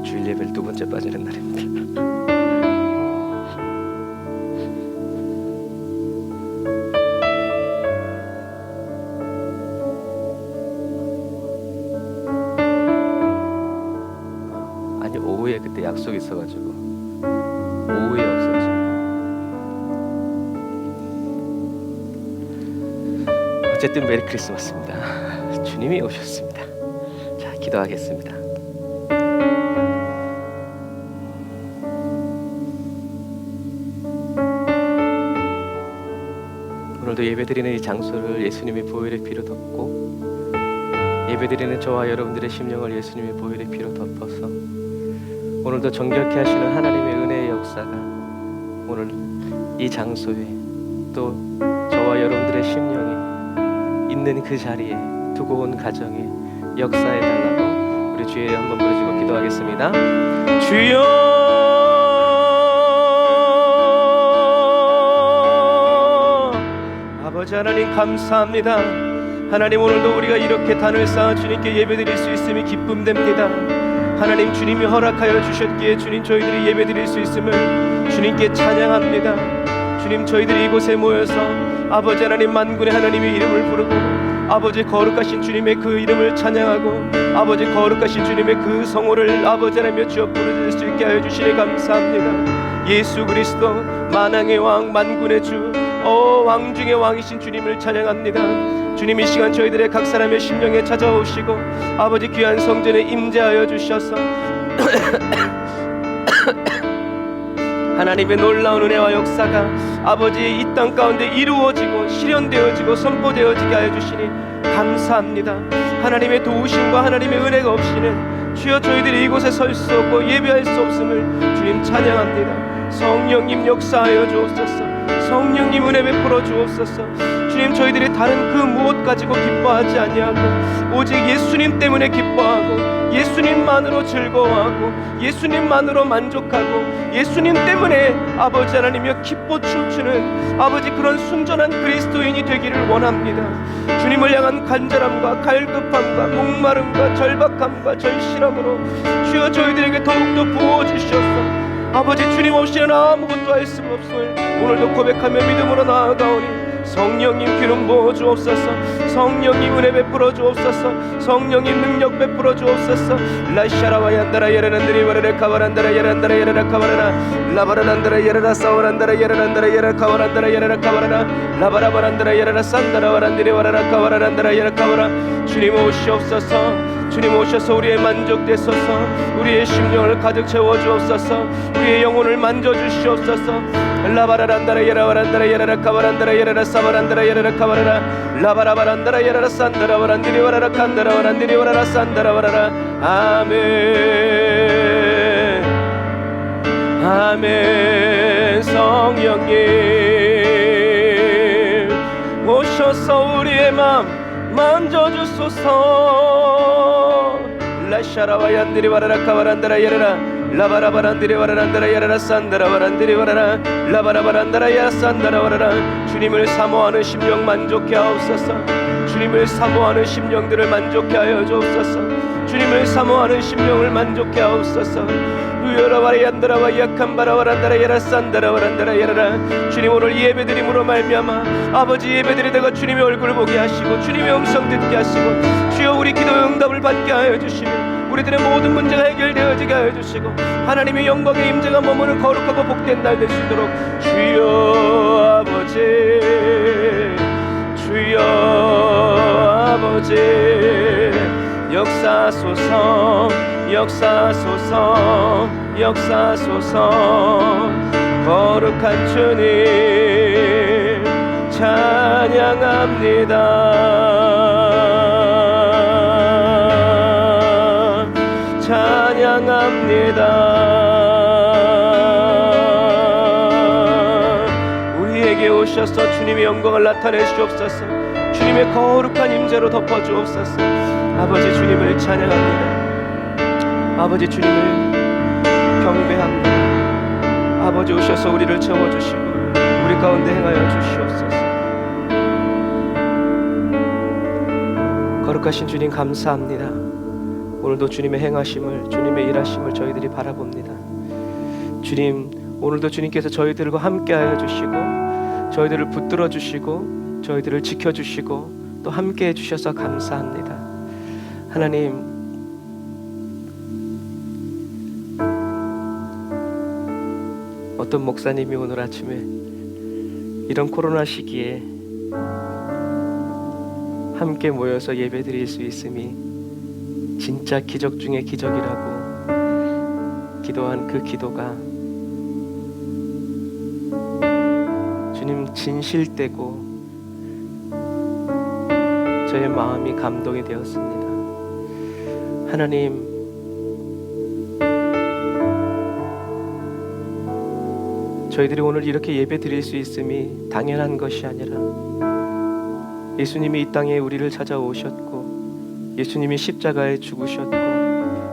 주일 예배를 두 번째 빠지는 날입니다. 아니 오후에 그때 약속이 있어가지고 오후에 없어서. 어쨌든 메리 크리스마스입니다. 주님이 오셨습니다. 자, 기도하겠습니다. 오늘도 예배드리는 이 장소를 예수님의 보혈의 피로 덮고, 예배드리는 저와 여러분들의 심령을 예수님의 보혈의 피로 덮어서 오늘도 정결케 하시는 하나님의 은혜의 역사가 오늘 이 장소에, 또 저와 여러분들의 심령에 있는 그 자리에, 두고 온 가정에 역사해 달라고 우리 주에 한번 부르짖고 기도하겠습니다. 주여, 아버지 하나님 감사합니다. 하나님, 오늘도 우리가 이렇게 단을 쌓아 주님께 예배드릴 수 있음이 기쁨됩니다. 하나님, 주님이 허락하여 주셨기에 주님 저희들이 예배드릴 수 있음을 주님께 찬양합니다. 주님, 저희들이 이곳에 모여서 아버지 하나님 만군의 하나님의 이름을 부르고 아버지 거룩하신 주님의 그 이름을 찬양하고 아버지 거룩하신 주님의 그 성호를 아버지 하나님의 주여 부르짖을 수 있게 하여 주시니 감사합니다. 예수 그리스도 만왕의 왕 만군의 주 왕 중의 왕이신 주님을 찬양합니다. 주님, 이 시간 저희들의 각 사람의 심령에 찾아오시고 아버지 귀한 성전에 임재하여 주셔서 하나님의 놀라운 은혜와 역사가 아버지 이 땅 가운데 이루어지고 실현되어지고 선포되어지게 하여 주시니 감사합니다. 하나님의 도우심과 하나님의 은혜가 없이는 주여 저희들이 이곳에 설 수 없고 예배할 수 없음을 주님 찬양합니다. 성령님 역사하여 주옵소서. 성령님 은혜 베풀어 주옵소서. 주님, 저희들이 다른 그 무엇 가지고 기뻐하지 아니하고 오직 예수님 때문에 기뻐하고 예수님만으로 즐거워하고 예수님만으로 만족하고 예수님 때문에 아버지 하나님이여 기뻐 춤추는 아버지 그런 순전한 그리스도인이 되기를 원합니다. 주님을 향한 간절함과 갈급함과 목마름과 절박함과 절실함으로 주여 저희들에게 더욱더 부어주시옵소서. 아버지, 주님 없이는 아무것도 할 수 없음을 오늘도 고백하며 믿음으로 나아가오니 성령님 기름 부어 주옵소서. 성령님 은혜 베풀어 주옵소서. 성령님 능력 베풀어 주옵소서. 라샤라와 얀다라 예라란드리 와라라 카바란다라 예란다라 예라라 카바라라 라바라란다라 예라라 사와란다라 예라란다라 예라 카바란다라 예라라 카바라라 라바라바란다라 예라라 산다라 와란드리 와라라 카바라란다라 예라 카바라. 주님 오시옵소서. 주님 오셔서 우리의 만족되소서. 우리의 심령을 가득 채워주옵소서. 우리의 영혼을 만져주시옵소서. 라바라란다라 예라와란다라 예라라 카바란다라 예라라 사바란다라 예라라 카바라라 라바라바란다라 예라라 산다라 와란디리 와라라 칸다라 와란디리 와라라 산다라 와라라. 아멘 아멘. 성령님 오셔서 우리의 마음 만져주소서. 라샤라와 얀디리 와라라 카바란다라 예라라 라바라바란디리 와라란다라 예라라 산다라 와란디리 와라라 라바라바란다라 예라 산다라 와라라. 주님을 사모하는 심령 만족케 하옵소서. 주님을 사모하는 심령들을 만족케 하여 주옵소서. 주님을 사모하는 심령을 만족케 하옵소서. 누여라와라 얀다라와 약한 바라와란다라 예라 산다라 와란다라 예라라. 주님, 오늘 예배드림으로 말미암아 아버지 예배드리다가 주님의 얼굴을 보게 하시고 주님의 음성 듣게 하시고 주여 우리 기도의 응답을 받게 하여 주시며 우리들의 모든 문제가 해결되어지게 하여 주시고 하나님의 영광의 임재가 머무는 거룩하고 복된 날 될 수 있도록 주여 아버지 주여 아버지 역사소서 역사소서 역사소서. 거룩한 주님 찬양합니다 찬양합니다. 우리에게 오셔서 주님의 영광을 나타내시옵소서. 주님의 거룩한 임재로 덮어주옵소서. 아버지, 주님을 찬양합니다. 아버지, 주님을 경배합니다. 아버지, 오셔서 우리를 채워주시고 우리 가운데 행하여 주시옵소서. 거룩하신 주님 감사합니다. 오늘도 주님의 행하심을, 주님의 일하심을 저희들이 바라봅니다. 주님, 오늘도 주님께서 저희들과 함께하여 주시고 저희들을 붙들어 주시고 저희들을 지켜주시고 또 함께해 주셔서 감사합니다. 하나님, 어떤 목사님이 오늘 아침에 이런 코로나 시기에 함께 모여서 예배드릴 수 있음이 진짜 기적 중에 기적이라고 기도한 그 기도가 주님 진실되고 저의 마음이 감동이 되었습니다. 하나님, 저희들이 오늘 이렇게 예배 드릴 수 있음이 당연한 것이 아니라 예수님이 이 땅에 우리를 찾아오셨고 예수님이 십자가에 죽으셨고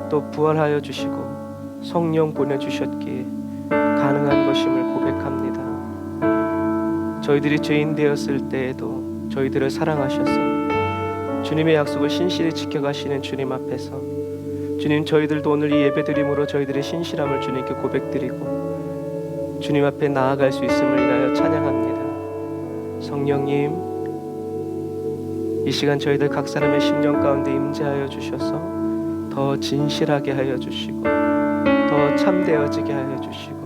또 부활하여 주시고 성령 보내주셨기에 가능한 것임을 고백합니다. 저희들이 죄인 되었을 때에도 저희들을 사랑하셔서 주님의 약속을 신실히 지켜가시는 주님 앞에서 주님, 저희들도 오늘 이 예배 드림으로 저희들의 신실함을 주님께 고백드리고 주님 앞에 나아갈 수 있음을 인하여 찬양합니다. 성령님, 이 시간 저희들 각 사람의 심령 가운데 임재하여 주셔서 더 진실하게 하여 주시고 더 참되어지게 하여 주시고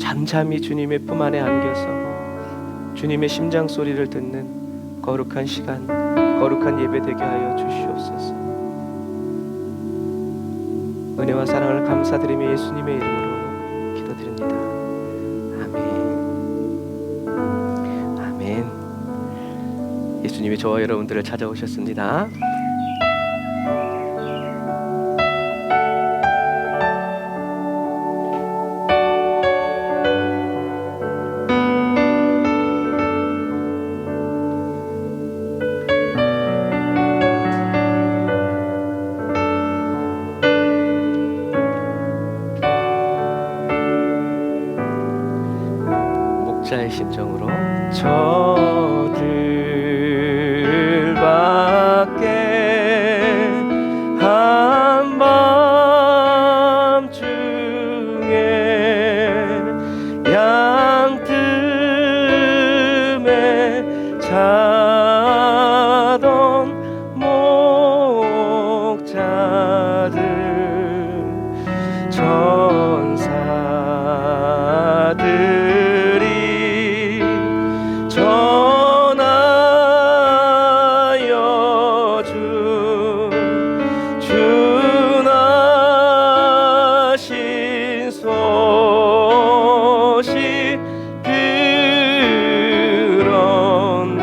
잠잠히 주님의 품 안에 안겨서 주님의 심장 소리를 듣는 거룩한 시간, 거룩한 예배 되게 하여 주시옵소서. 은혜와 사랑을 감사드리며 예수님의 이름으로 기도드립니다. 아멘. 아멘. 예수님이 저와 여러분들을 찾아오셨습니다. 목자의 심정으로 저들밖에 한밤중에 양틈에 자던 목자들 전사들이 전하여 준 준하신 소식 들었네.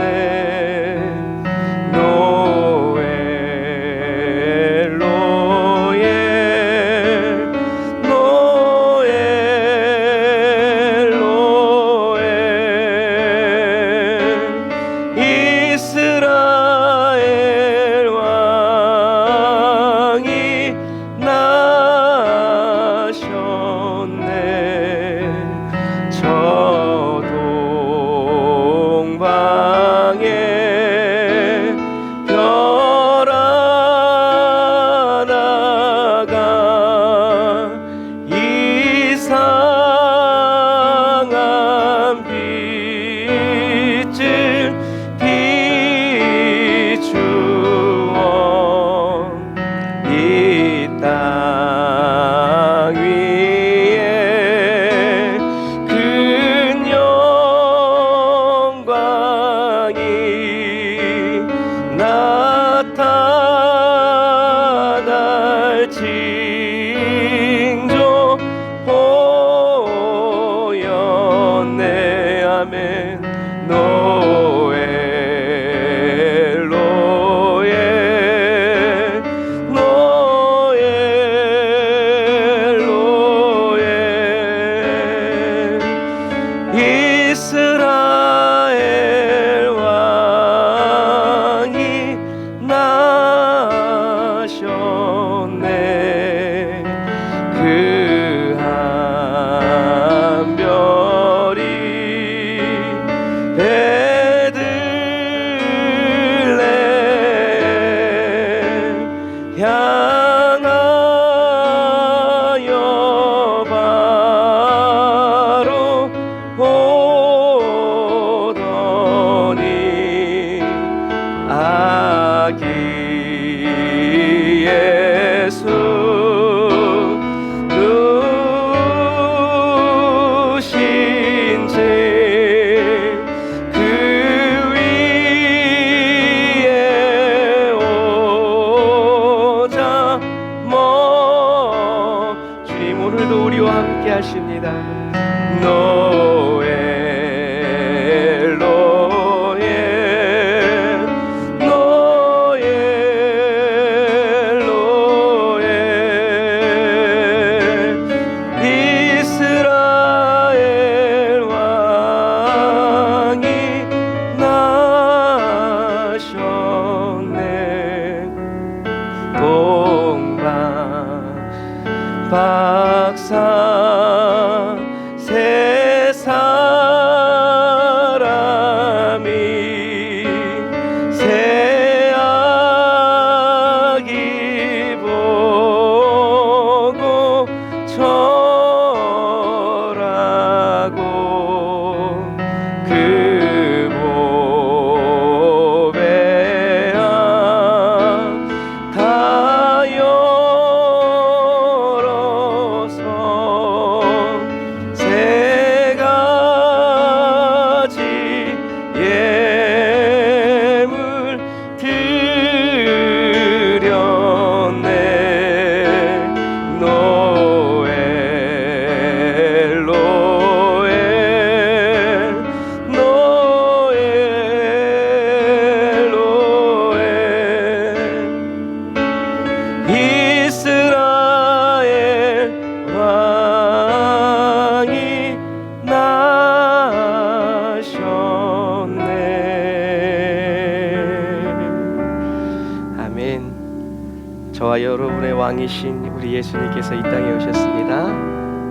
저와 여러분의 왕이신 우리 예수님께서 이 땅에 오셨습니다.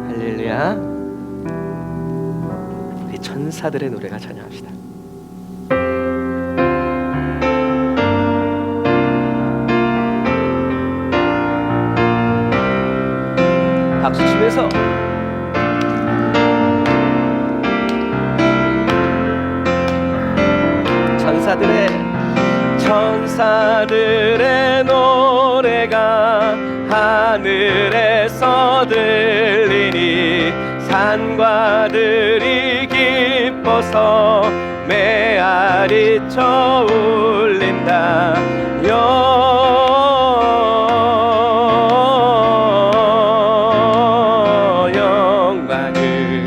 할렐루야. 우리 천사들의 노래가 찬양합시다. 박수 치면서 천사들의 노래가 하늘에서 들리니 산과들이 기뻐서 메아리쳐 울린다. 영광을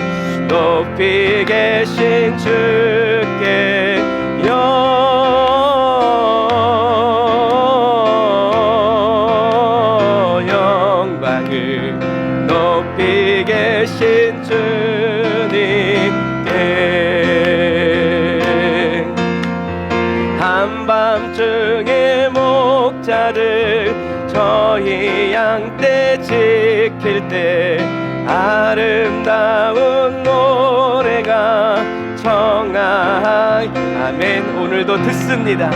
높이 계신 주께 높이 계신 주님께 한밤중에 목자를 저희 양떼 지킬 때 아름다운 노래가 청하이 아멘. 오늘도 듣습니다.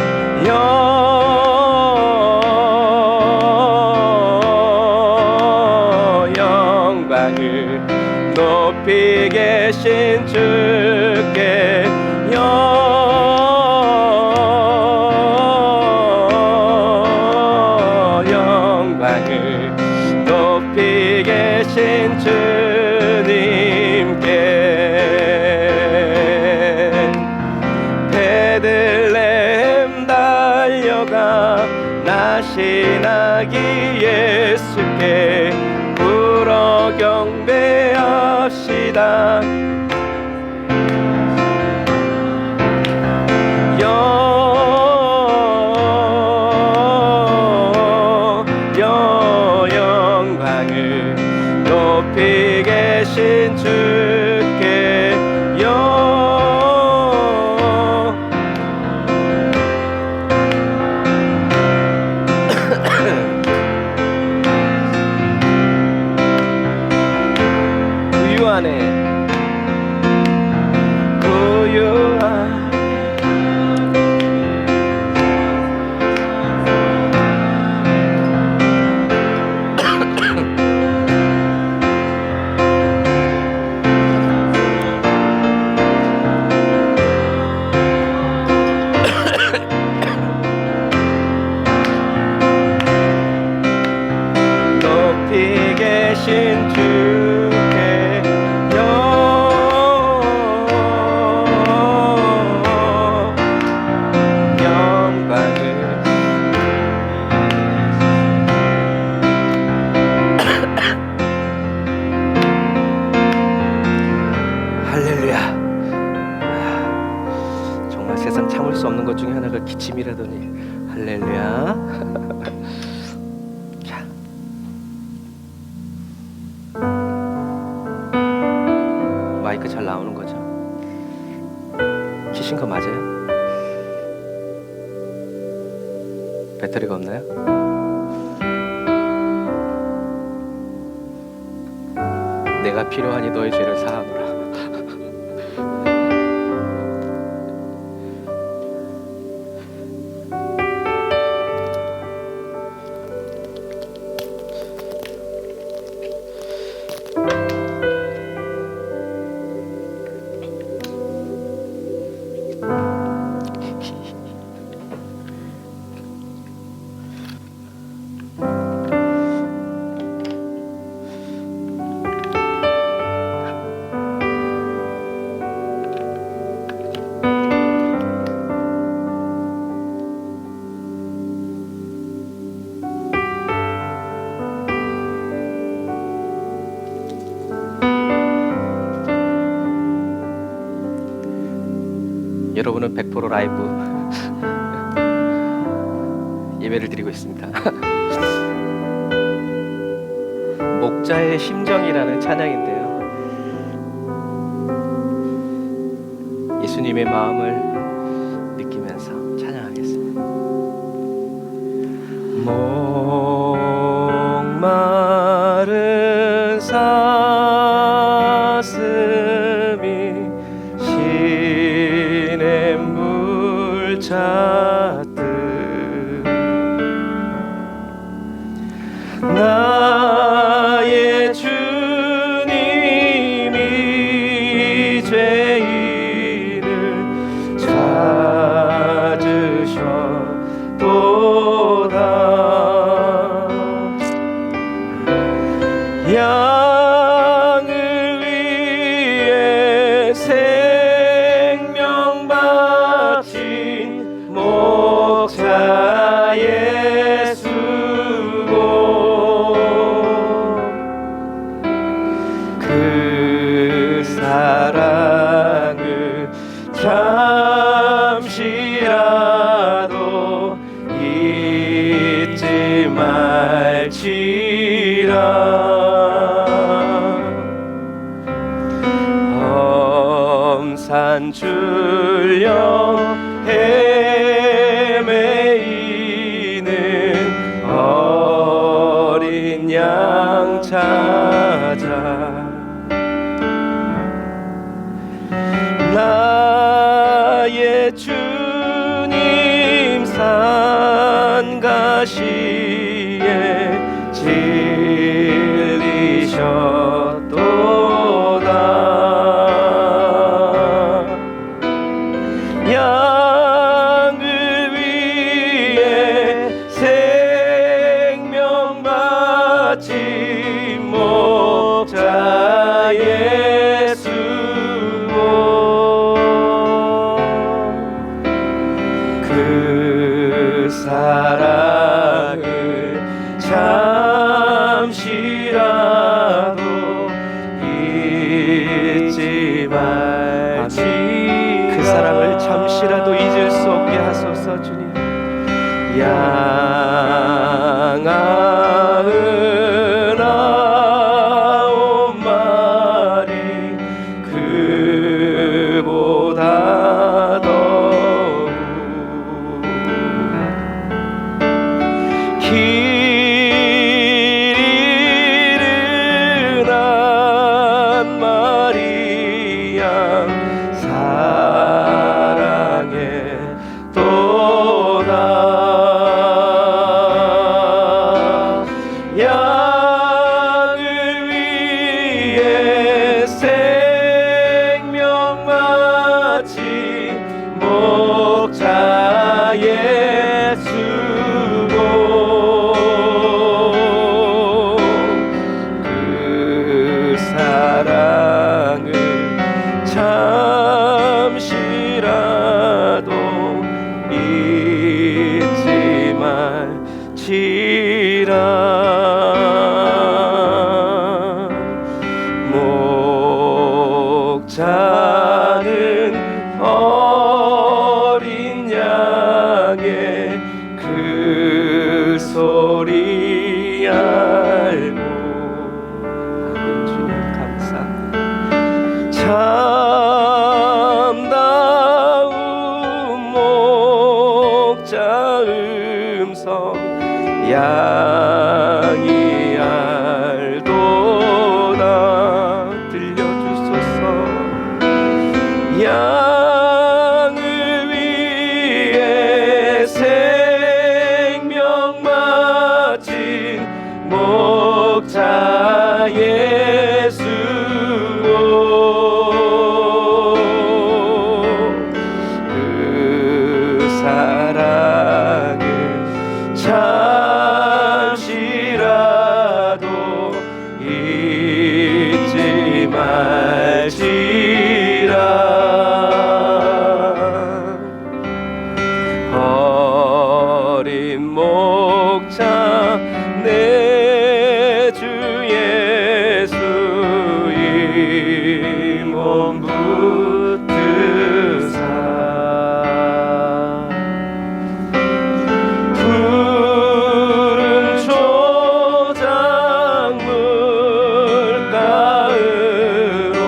영광을 높이 계신 주께 영광을 높이 계신 주님께 베들레헴 달려가 나시나기 예수께 불어 경배합시다. 영광을 높이 계신 주께 높이 계신 주께 영광을 할렐루야. 정말 세상 참을 수 없는 것 중에 하나가 기침이라더니 할렐루야. 마이크 잘 나오는 거죠? 키신 거 맞아요? 배터리가 없나요? 내가 필요하니 너의 죄를 사하노라. 여러분은 100% 라이브 예배를 드리고 있습니다. 목자의 심정이라는 찬양인데요, 예수님의 마음을 느끼면서 찬양하겠습니다. 주를 찾듯 나의 주님이 죄인을 찾으셨도다. 양을 위해 생명 바친 목자 예수고 그 사랑을 잠시라도 잊지 말지라. 험산 출령 헤매이는 어린 양 찾아 나의 주님 산 가시에 진리셨도다. 양을 위해 생명 바친 목자 예수고 그 사랑을 잠시라도 잊지 말지라. 그 사랑을 잠시라도 잊을 수 없게 하소서. 주님 양아은 아홉 마리 그보다 더욱 길 잃은 한 마리 양 사랑해 또다. 양을 위해 생명 바친 목자 예수고 그 사랑을 잠시라도 잊지 말지라. 목자는 어린 양의 그 소리 알고 주님 감사합니다. 참다운 목자 음성 양이 알도다. 들려주소서. 양을 위해 생명 바친 목자 예수고 그 사랑을 잠시라도 잊지 말지라. 어린 목자 내 주 예수 이 몸 붙드사 푸른 초장물 가으로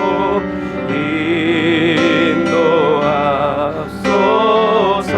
인도하소서.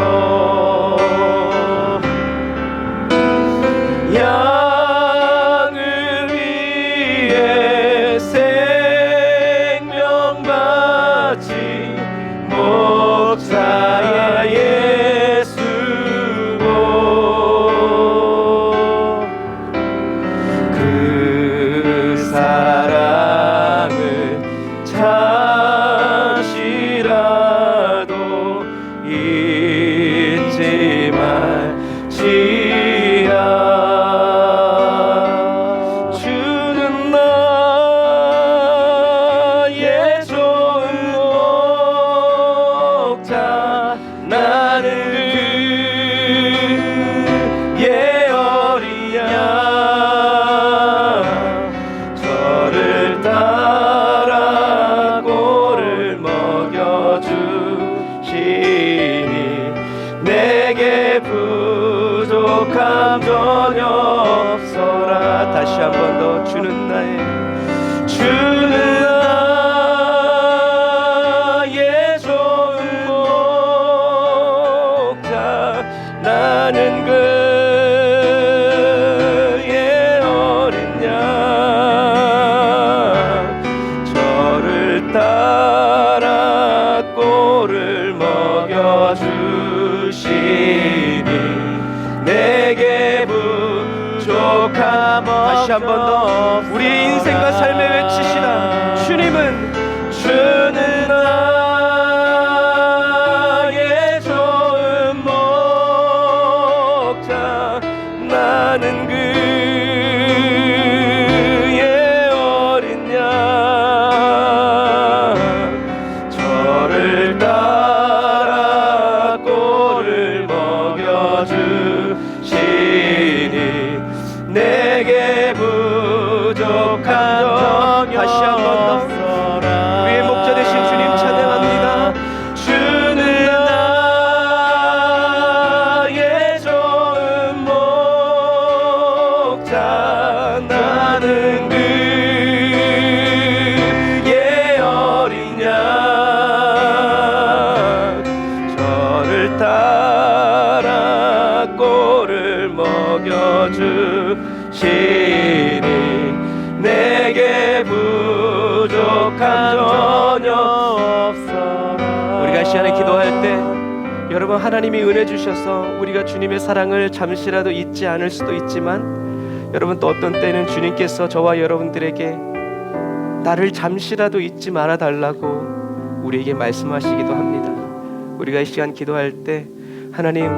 나는 그의 어린 양 저를 따라 꼴을 먹여주시니 내게 부족함. 다시 한 번 더 우리의 인생과 삶에 외치시다. 주는 나의 좋은 목자 나는 그의 어린 양 저를 따라 꼴을 먹여주시니 내게 부족한 점. 다시 한 번 더 우리의 목자 되신 주님 찬양합니다. 주는 나의 좋은 목자 나는 그의 어린 양 저를 따라 꼴을 먹여주시니 내게 부족한 전혀 없어라. 우리가 시간에 기도할 때 여러분 하나님이 은혜 주셔서 우리가 주님의 사랑을 잠시라도 잊지 않을 수도 있지만 여러분 또 어떤 때는 주님께서 저와 여러분들에게 나를 잠시라도 잊지 말아 달라고 우리에게 말씀하시기도 합니다. 우리가 이 시간 기도할 때 하나님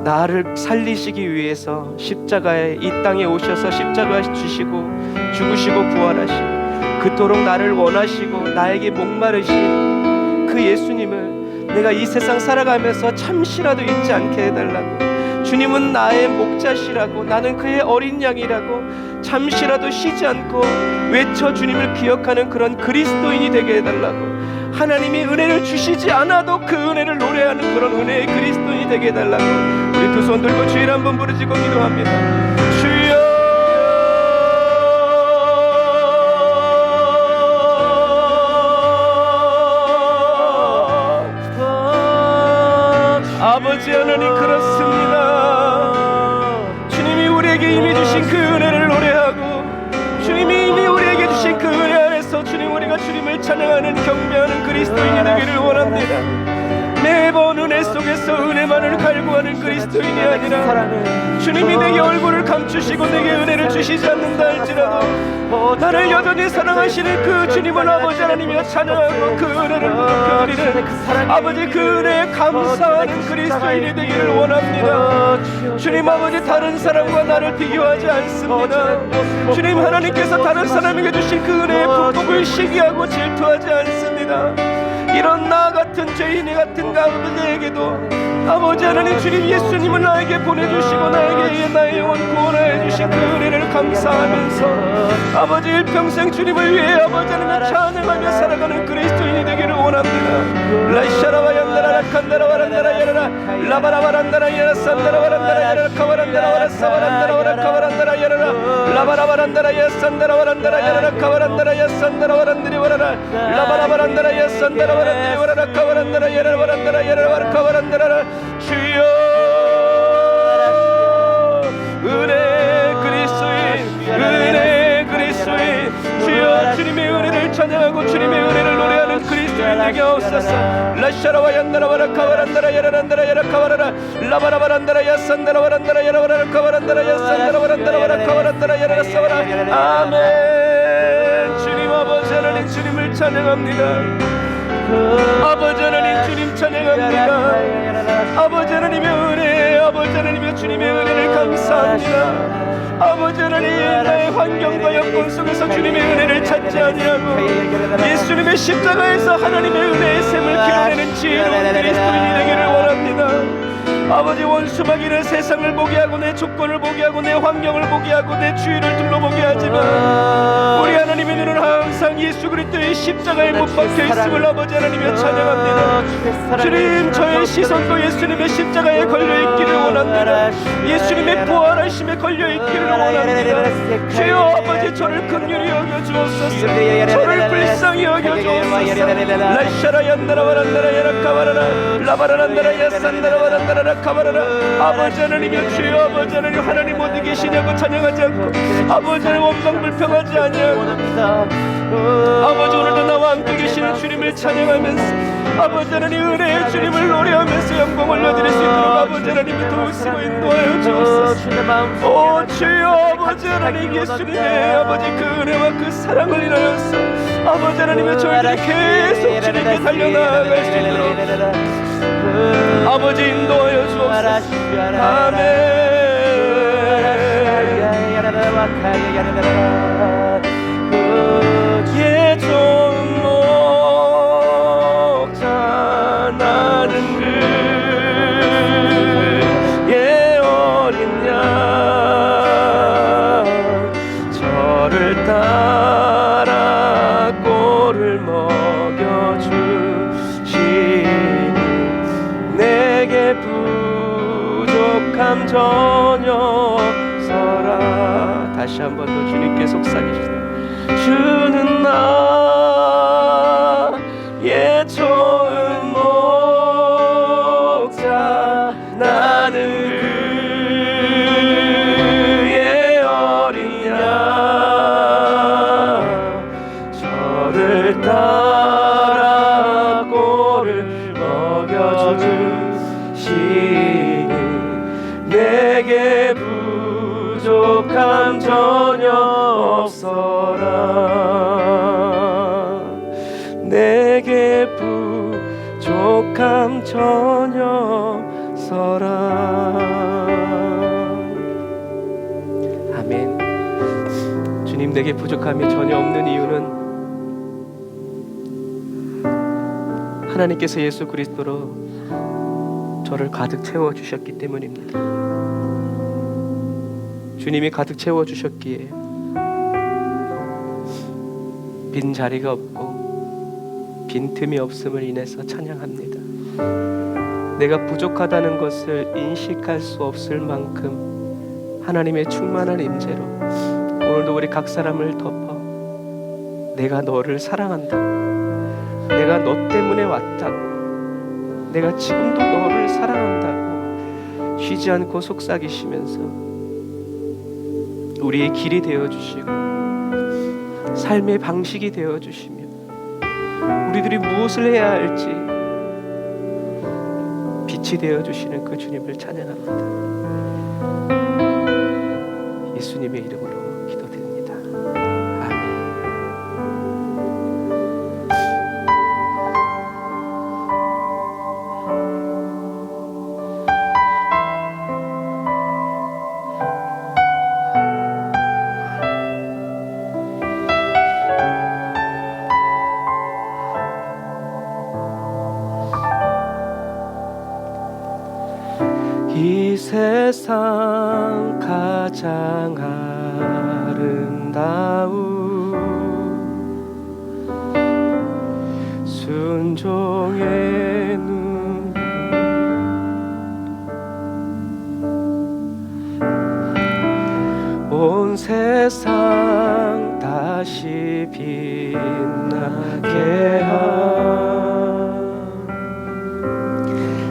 나를 살리시기 위해서 십자가에 이 땅에 오셔서 십자가 주시고 죽으시고 부활하신 그토록 나를 원하시고 나에게 목마르신 그 예수님을 내가 이 세상 살아가면서 잠시라도 잊지 않게 해달라고. 주님은 나의 목자시라고 나는 그의 어린 양이라고 잠시라도 쉬지 않고 외쳐 주님을 기억하는 그런 그리스도인이 되게 해달라고. 하나님이 은혜를 주시지 않아도 그 은혜를 노래하는 그런 은혜의 그리스도인이 되게 해달라고. 우리 두 손 들고 주일 한번 부르짖고 기도합니다. 주여 아버지 하나님 그렇습니다. 주님이 우리에게 이미 주신 그 은혜를 노래하고 주님이 이미 우리에게 주신 그 은혜 안에서 주님 우리가 주님을 찬양하는 경배하는 그리스도인이 되기를 원합니다. 매번 은혜 속에서 은혜만을 갈구하는 그리스도인이 아니라 주님이 내게 얼굴을 감추시고 내게 은혜를 주시지 않는다 할지라도 나를 여전히 사랑하시는 그 주님을 아버지 하나님이여 찬양하고 그 은혜를 높여드리는 아버지 그 은혜에 감사하는 그리스도인이 되기를 원합니다. 주님 아버지 다른 사람과 나를 비교하지 않습니다. 주님 하나님께서 다른 사람에게 주신 그 은혜의 풍복을 시기하고 질투하지 않습니다. 이런 나 같은 죄인이 같은 아버지에게도 아버지 하나님 주님 예수님을 나에게 보내주시고 나에게 나의 영혼 구원하여 주신 그 은혜를 감사하면서 아버지 일평생 주님을 위해 아버지 하나님 찬양하며 살아가는 그리스도인이 되기를 원합니다. 라이샤라바얀다라 라칸다라바란다라 야라라 라바라바란다라 야라 산다라바란다라 야라 카바란다라 와라 사바란다라 와라 카바란다라 야라라 라바라바란다라 야 산다라바란다라 야라라 카바란다라 야 산다라바란다리 와라라 라바라바란다라 야 산다라바란다리 와라라 카바란다라 야라 바란다라 야라 와라 카바란다라 주여 은혜 그리스도인 은혜 그리스도인 주여 주님의 은혜를 찬양하고 주님의 은혜를 노래하는 그리스도인 되게 하옵소서. 라샤라와 얀다라와라 카바란다라 야라란다라 야라 카바라라 라바라바란다라 야산다라바란다라 야라바라라 카바란다라 야산다라바란다라 와라 카바란다라 야라라 사바라. 아멘. 주님 아버지 하나님 주님을 찬양합니다. 아버지 하나님 주님 찬양합니다. 아버지 하나님의 은혜 아버지 하나님의 주님의 은혜를 감사합니다. 아버지 하나님 나의 환경과 여건 속에서 주님의 은혜를 찾지 아니하고 예수님의 십자가에서 하나님의 은혜의 샘을 길어내는 지혜로운 그리스도인이 되기를 원합니다. 아버지 원수마귀는 세상을 보게 하고 내 조건을 보게 하고 내 환경을 보게 하고 내 주위를 둘러보게 하지만 우리 하나님의 눈은 항상 예수 그리스도의 십자가에 못 박혀 있음을 아버지 하나님이여 찬양합니다. 주님 저의 시선도 예수님의 십자가에 걸려있기를 원합니다. 예수님의 부활하심에 걸려있기를 원합니다. 주여 아버지 저를 긍휼히 여겨주옵소서. 저를 불쌍히 여겨주옵소서. 라샤라 얀다라 바란다라 야라카바라라 라바라란다라 야산다라 바란다라 카바라라 아버지 하나님이여 주여 아버지 하나님 하나님 어디 계시냐고 찬양하지 않고 아버지 하나님 원망불평하지 아니하고 아버지 오늘도 나와 함께 계시는 주님을 찬양하면서 아버지 하나님 은혜의 주님을 노래하면서 영광 올려드릴 수 있도록 아버지 하나님이 도우시고 인도하여 주옵소서. 오 주여 아버지 하나님 예수님의 아버지 그 은혜와 그 사랑을 인하여서 아버지 하나님의 저희들이 계속 주님께 달려나갈 수 있도록 아버지 인도하여 주옵소서. 아멘. 예 좋은 목자 나는 그의 어린 양 저를 따라 꼴을 먹여주시니 내게 부족함 전혀 없어라. 다시 한 번 더 주님께 속삭이시다. 주는 나의 좋은 목자 나는 그의 어린 양 저를 따라 꼴을 먹여주시니 내게 부족함 전혀 없어라. 내게 부족함 전혀 없어라. 아멘. 주님 내게 부족함이 전혀 없는 이유는 하나님께서 예수 그리스도로 저를 가득 채워주셨기 때문입니다. 주님이 가득 채워주셨기에 빈 자리가 없고 빈틈이 없음을 인해서 찬양합니다. 내가 부족하다는 것을 인식할 수 없을 만큼 하나님의 충만한 임재로 오늘도 우리 각 사람을 덮어 내가 너를 사랑한다고, 내가 너 때문에 왔다고, 내가 지금도 너를 사랑한다고 쉬지 않고 속삭이시면서 우리의 길이 되어주시고 삶의 방식이 되어주시며 우리들이 무엇을 해야 할지 빛이 되어주시는 그 주님을 찬양합니다. 예수님의 이름으로 기도드립니다. 아멘. 이 세상 가장 아름다운 순종의 눈 온 세상 다시 빛나게 한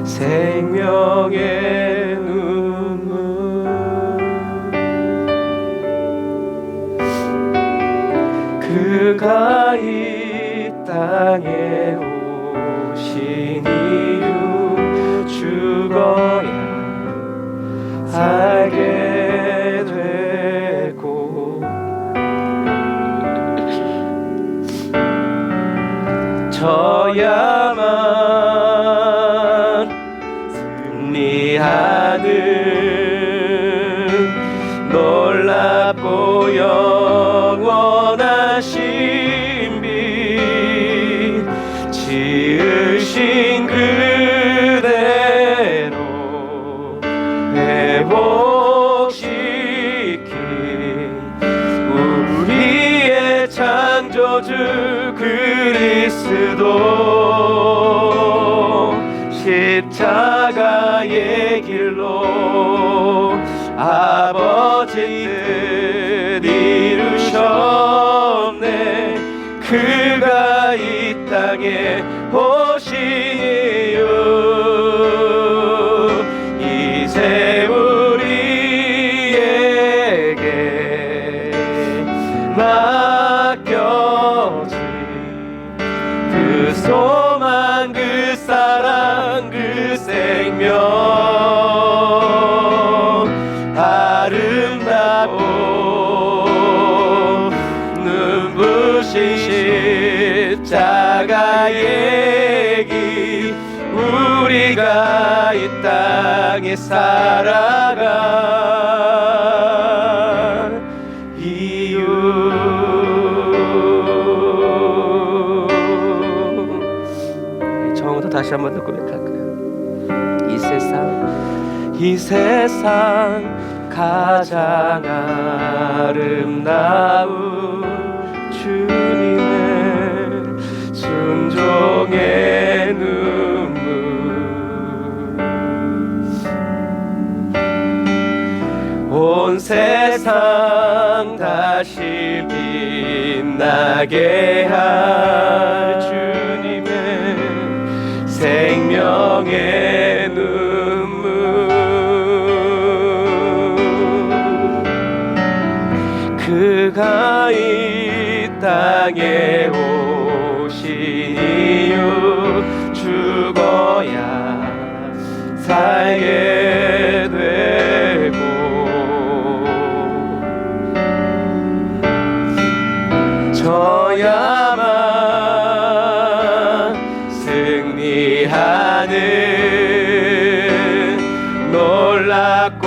생명의 그가 이 땅에 오신 이유 죽어야 살게 되고 져야만 승리하는 놀랍고 영원한 신비 지으신 그대로 회복시킨 우리의 창조주 그리스도 십자가의 길로 아버지 뜻 이루셨네. 그가 이 땅에 오신 이유 이 이제 우리에게 맡겨진 그 소망, 그 사랑, 그 생명, 아름답고 눈부신 십자가의 길, 우리가 이 땅에 살아간 이유. 처음부터 다시 한 번 더 고백할까요? 이 세상 가장 아름다운 주님의 순종의 눈물, 온 세상 다시 빛나게 할 주님의 생명의 눈물, 그가 이 땅에 오신 이유, 죽어야 살게 되고 져야만 승리하는 놀랍고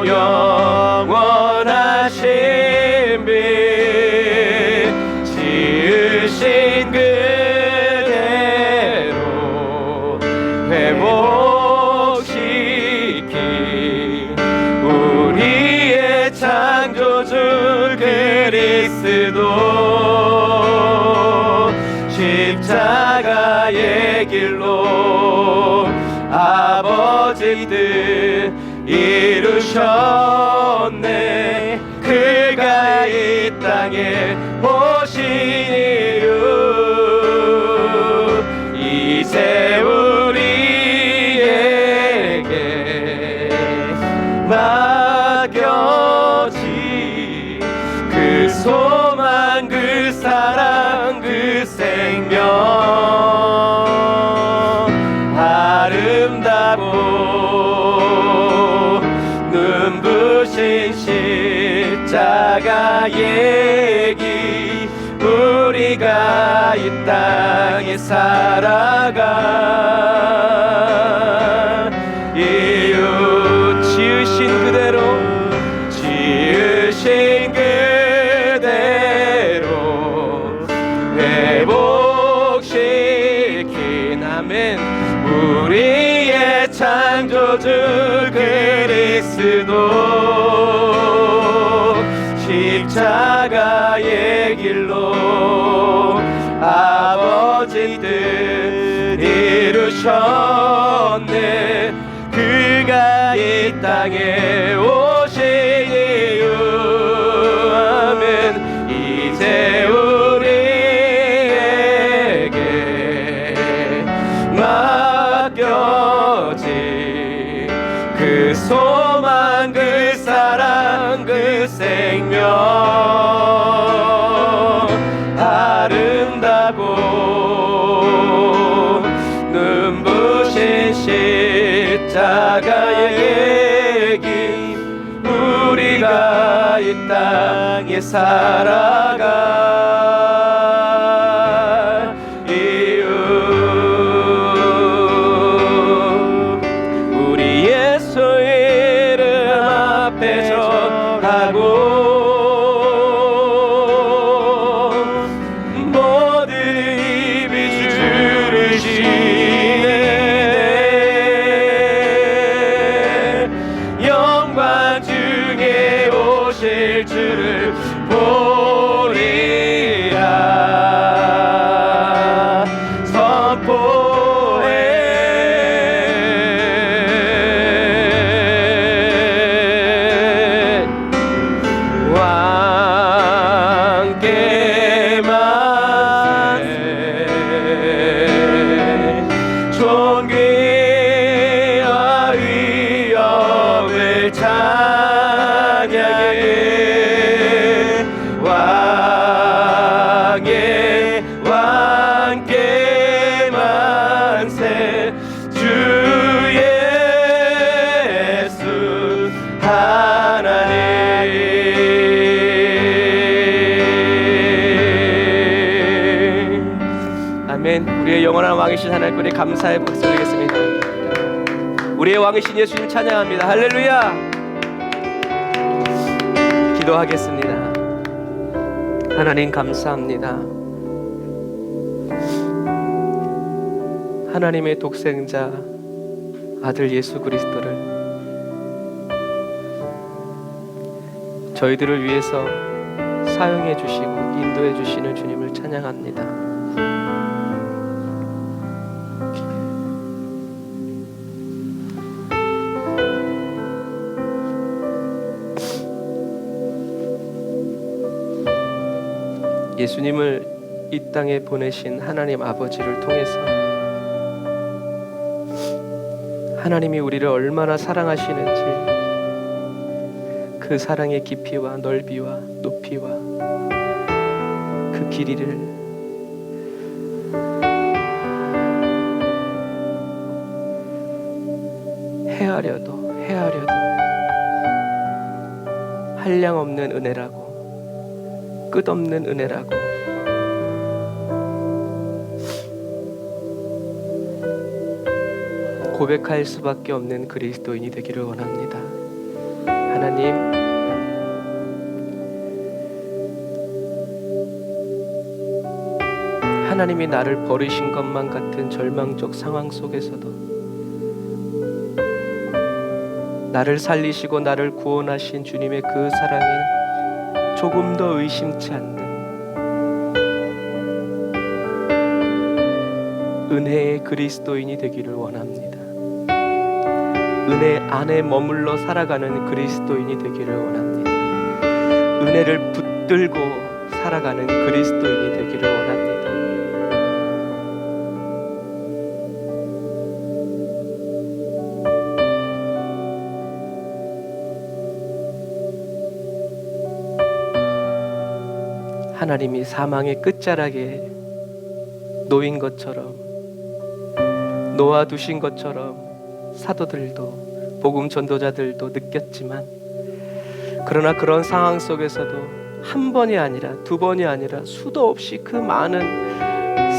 영원하신 빛, 지으신 그대로 회복시킨 우리의 창조주 그리스도, 십자가의 길로 아버지 뜻 이루셨네. 그가 이 땅에 오신 이유, 이제 우리에게 맡겨진 그 소망, 그 사랑, 그 생명, 아름다고 눈부신 십자가의 길, 우리가 이 땅에 살아간 이유, 지으신 그대로, 지으신 그대로 회복시킨, 아멘, 우리의 창조주 그리스도, 십자가의 길로 아버지 뜻 이루셨네. 그가 이 땅에 오신 이유, 아멘, 이제 우리에게 맡겨진 그 소망, 그 사랑, 그 생명, 아름다고 눈부신 십자가의 길, 우리가 이 땅에 살아갈 이유, 우리 예수 이름 앞에 절하고 모든 입이 주를 시네. 영광 중에 오실 주를 보리 왕이신 하나님께 감사의 박수 드리겠습니다. 우리의 왕이신 예수님 찬양합니다. 할렐루야. 기도하겠습니다. 하나님 감사합니다. 하나님의 독생자 아들 예수 그리스도를 저희들을 위해서 사용해 주시고 인도해 주시는 주님을 찬양합니다. 예수님을 이 땅에 보내신 하나님 아버지를 통해서 하나님이 우리를 얼마나 사랑하시는지 그 사랑의 깊이와 넓이와 높이와 그 길이를 헤아려도 한량없는 은혜라고 끝없는 은혜라고 고백할 수밖에 없는 그리스도인이 되기를 원합니다. 하나님, 하나님이 나를 버리신 것만 같은 절망적 상황 속에서도 나를 살리시고 나를 구원하신 주님의 그 사랑에 조금 더 의심치 않는 은혜의 그리스도인이 되기를 원합니다. 은혜 안에 머물러 살아가는 그리스도인이 되기를 원합니다. 은혜를 붙들고 살아가는 그리스도인이 되기를 원합니다. 하나님이 사망의 끝자락에 놓인 것처럼 놓아두신 것처럼 사도들도 복음 전도자들도 느꼈지만, 그러나 그런 상황 속에서도 한 번이 아니라 두 번이 아니라 수도 없이 그 많은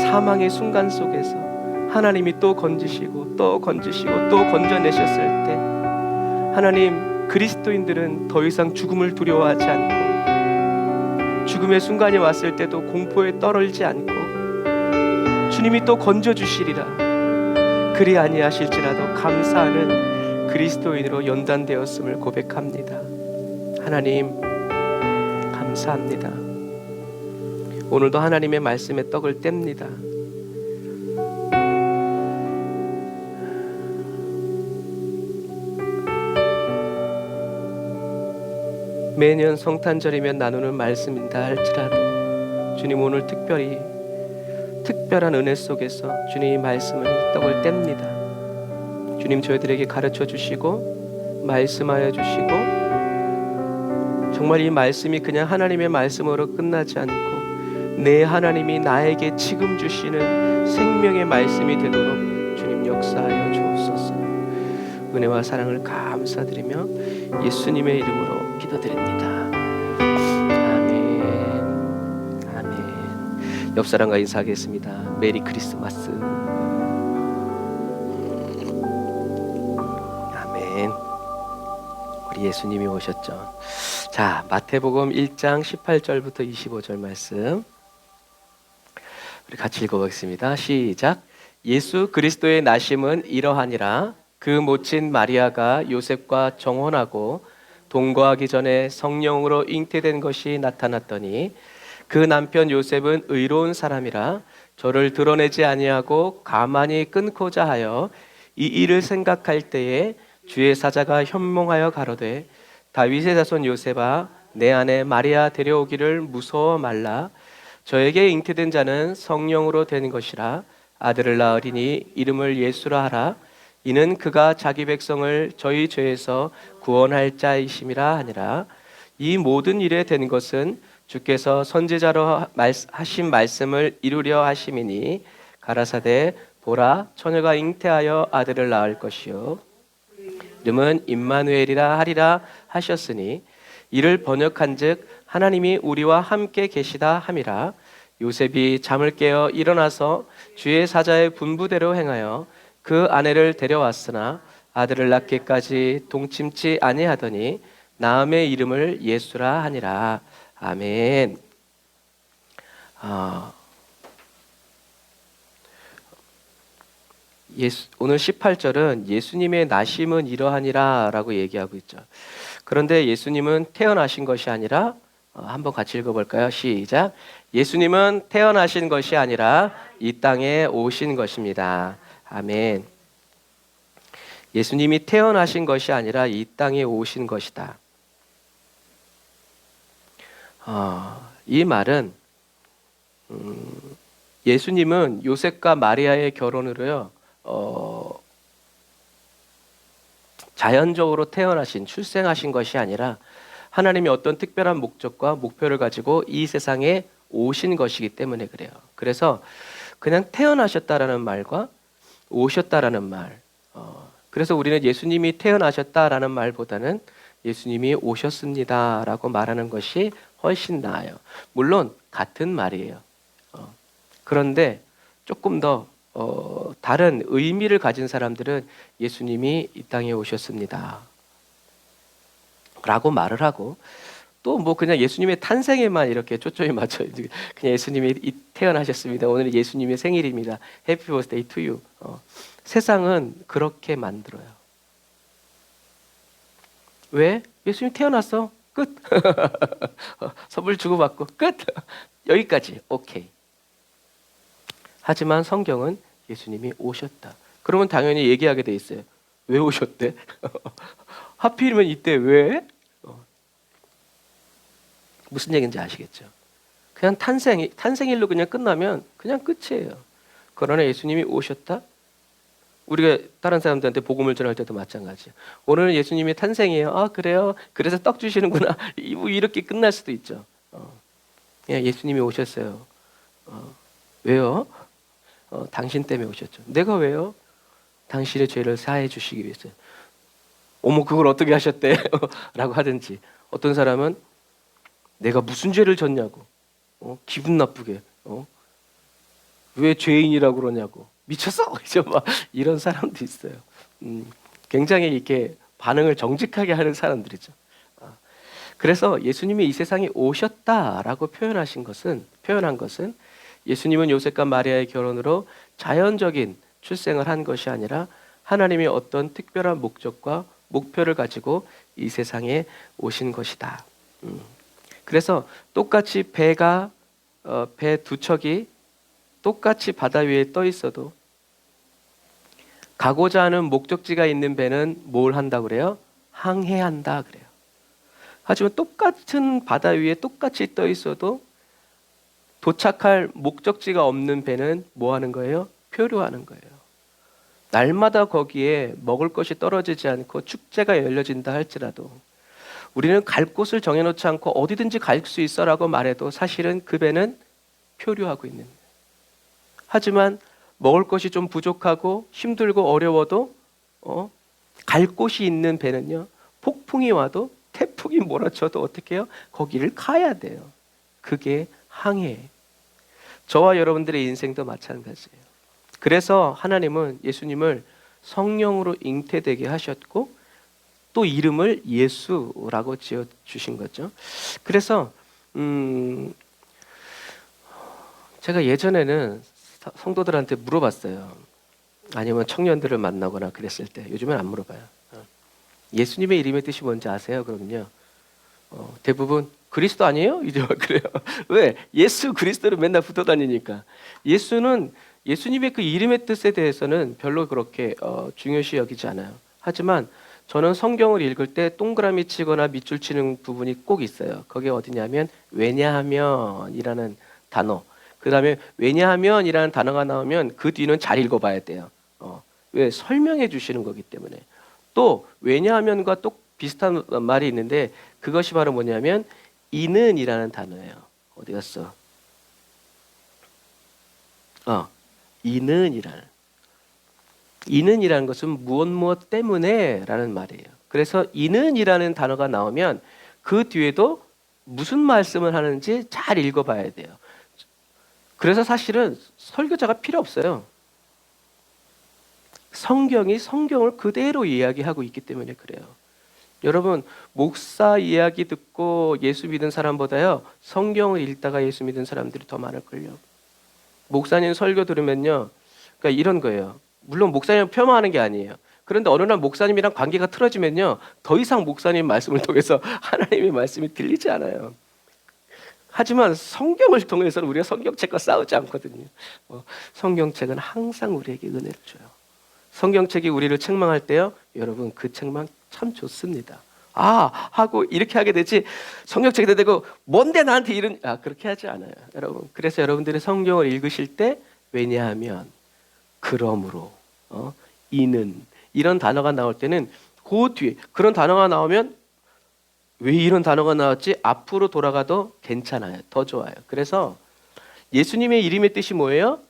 사망의 순간 속에서 하나님이 또 건지시고 또 건지시고 또 건져내셨을 때 하나님, 그리스도인들은 더 이상 죽음을 두려워하지 않고 죽음의 순간이 왔을 때도 공포에 떨지 않고 주님이 또 건져주시리라. 그리 아니하실지라도 감사하는 그리스도인으로 연단되었음을 고백합니다. 하나님 감사합니다. 오늘도 하나님의 말씀에 떡을 뗍니다. 매년 성탄절이면 나누는 말씀인다 할지라도 주님, 오늘 특별한 은혜 속에서 주님의 말씀을 떡을 뗍니다. 주님, 저희들에게 가르쳐 주시고 말씀하여 주시고 정말 이 말씀이 그냥 하나님의 말씀으로 끝나지 않고 내 하나님이 나에게 지금 주시는 생명의 말씀이 되도록 주님 역사하여 주옵소서. 은혜와 사랑을 감사드리며 예수님의 이름으로 기도드립니다. 아멘. 아멘. 옆 사람과 인사하겠습니다. 메리 크리스마스. 아멘. 우리 예수님이 오셨죠. 자, 마태복음 1장 18절부터 25절 말씀 우리 같이 읽어보겠습니다. 시작. 예수 그리스도의 나심은 이러하니라. 그 모친 마리아가 요셉과 정혼하고 동거하기 전에 성령으로 잉태된 것이 나타났더니 그 남편 요셉은 의로운 사람이라 저를 드러내지 아니하고 가만히 끊고자 하여 이 일을 생각할 때에 주의 사자가 현몽하여 가로되 다윗의 자손 요셉아, 내 아내 마리아 데려오기를 무서워 말라. 저에게 잉태된 자는 성령으로 된 것이라. 아들을 낳으리니 이름을 예수라 하라. 이는 그가 자기 백성을 저희 죄에서 구원할 자이심이라 하니라. 이 모든 일에 된 것은 주께서 선지자로 하신 말씀을 이루려 하심이니 가라사대 보라, 처녀가 잉태하여 아들을 낳을 것이요 이름은 임마누엘이라 하리라 하셨으니 이를 번역한즉 하나님이 우리와 함께 계시다 함이라. 요셉이 잠을 깨어 일어나서 주의 사자의 분부대로 행하여 그 아내를 데려왔으나 아들을 낳기까지 동침치 아니하더니 나음의 이름을 예수라 하니라. 아멘. 오늘 18절은 예수님의 나심은 이러하니라 라고 얘기하고 있죠. 그런데 예수님은 태어나신 것이 아니라 한번 같이 읽어볼까요? 시작. 예수님은 태어나신 것이 아니라 이 땅에 오신 것입니다. 아멘. 예수님이 태어나신 것이 아니라 이 땅에 오신 것이다. 이 말은 예수님은 요셉과 마리아의 결혼으로요, 자연적으로 태어나신, 출생하신 것이 아니라 하나님이 어떤 특별한 목적과 목표를 가지고 이 세상에 오신 것이기 때문에 그래요. 그래서 그냥 태어나셨다라는 말과 오셨다라는 말, 그래서 우리는 예수님이 태어나셨다라는 말보다는 예수님이 오셨습니다라고 말하는 것이 훨씬 나아요. 물론 같은 말이에요. 그런데 조금 더 다른 의미를 가진 사람들은 예수님이 이 땅에 오셨습니다 라고 말을 하고, 또 뭐 그냥 예수님의 탄생에만 이렇게 초점이 맞춰 그냥 예수님이 태어나셨습니다, 오늘 예수님의 생일입니다, 해피 버스데이 투 유. 세상은 그렇게 만들어요. 왜? 예수님 태어났어, 끝. 선물 주고받고 끝. 여기까지 오케이. 하지만 성경은 예수님이 오셨다. 그러면 당연히 얘기하게 돼 있어요. 왜 오셨대? 하필이면 이때 왜? 무슨 얘기인지 아시겠죠? 그냥 탄생일로 그냥 끝나면 그냥 끝이에요. 그러나 예수님이 오셨다? 우리가 다른 사람들한테 복음을 전할 때도 마찬가지예요. 오늘은 예수님이 탄생이에요. 아, 그래요? 그래서 떡 주시는구나. 이렇게 끝날 수도 있죠. 예수님이 오셨어요. 왜요? 당신 때문에 오셨죠. 내가 왜요? 당신의 죄를 사해 주시기 위해서요. 어머, 그걸 어떻게 하셨대? 라고 하든지, 어떤 사람은 내가 무슨 죄를 졌냐고, 기분 나쁘게, 왜 죄인이라고 그러냐고, 미쳤어? 이제 막 이런 사람도 있어요. 굉장히 이렇게 반응을 정직하게 하는 사람들이죠. 그래서 예수님이 이 세상에 오셨다라고 표현한 것은 예수님은 요셉과 마리아의 결혼으로 자연적인 출생을 한 것이 아니라 하나님의 어떤 특별한 목적과 목표를 가지고 이 세상에 오신 것이다. 그래서 똑같이 배 두 척이 똑같이 바다 위에 떠 있어도 가고자 하는 목적지가 있는 배는 뭘 한다고 그래요? 항해한다 그래요. 하지만 똑같은 바다 위에 똑같이 떠 있어도 도착할 목적지가 없는 배는 뭐 하는 거예요? 표류하는 거예요. 날마다 거기에 먹을 것이 떨어지지 않고 축제가 열려진다 할지라도 우리는 갈 곳을 정해놓지 않고 어디든지 갈 수 있어라고 말해도 사실은 그 배는 표류하고 있는 거예요. 하지만 먹을 것이 좀 부족하고 힘들고 어려워도 갈 곳이 있는 배는요, 폭풍이 와도 태풍이 몰아쳐도 어떻게 해요? 거기를 가야 돼요. 그게 항해. 저와 여러분들의 인생도 마찬가지예요. 그래서 하나님은 예수님을 성령으로 잉태되게 하셨고 또 이름을 예수라고 지어주신 거죠. 그래서 제가 예전에는 성도들한테 물어봤어요. 아니면 청년들을 만나거나 그랬을 때, 요즘은 안 물어봐요. 예수님의 이름의 뜻이 뭔지 아세요? 그러면요, 대부분 그리스도 아니에요? 이제 그래요. 왜? 예수 그리스도를 맨날 붙어 다니니까. 예수님의 그 이름의 뜻에 대해서는 별로 그렇게 중요시 여기지 않아요. 하지만 저는 성경을 읽을 때 동그라미 치거나 밑줄 치는 부분이 꼭 있어요. 그게 어디냐면 왜냐하면이라는 단어. 그 다음에 왜냐하면이라는 단어가 나오면 그 뒤는 잘 읽어봐야 돼요. 왜? 설명해 주시는 거기 때문에. 또 왜냐하면과 또 비슷한 말이 있는데 그것이 바로 뭐냐면 이는이라는 단어예요. 어디 갔어? 이는이라는 것은 무엇 때문에 라는 말이에요. 그래서 이는이라는 단어가 나오면 그 뒤에도 무슨 말씀을 하는지 잘 읽어봐야 돼요. 그래서 사실은 설교자가 필요 없어요. 성경이 성경을 그대로 이야기하고 있기 때문에 그래요. 여러분, 목사 이야기 듣고 예수 믿은 사람보다요, 성경을 읽다가 예수 믿은 사람들이 더 많을걸요. 목사님 설교 들으면요, 그러니까 이런 거예요. 물론 목사님을 폄하하는 게 아니에요. 그런데 어느 날 목사님이랑 관계가 틀어지면요, 더 이상 목사님 말씀을 통해서 하나님의 말씀이 들리지 않아요. 하지만 성경을 통해서는 우리가 성경책과 싸우지 않거든요. 성경책은 항상 우리에게 은혜를 줘요. 성경책이 우리를 책망할 때요, 여러분 그 책망 참 좋습니다. 하고 이렇게 하게 되지, 성경책에 대고 뭔데 나한테 이런, 그렇게 하지 않아요, 여러분. 그래서 여러분들이 성경을 읽으실 때, 왜냐하면, 그러므로, 이는, 이런 단어가 나올 때는 그 뒤에 그런 단어가 나오면, 왜 이런 단어가 나왔지? 앞으로 돌아가도 괜찮아요. 더 좋아요. 그래서 예수님의 이름의 뜻이 뭐예요?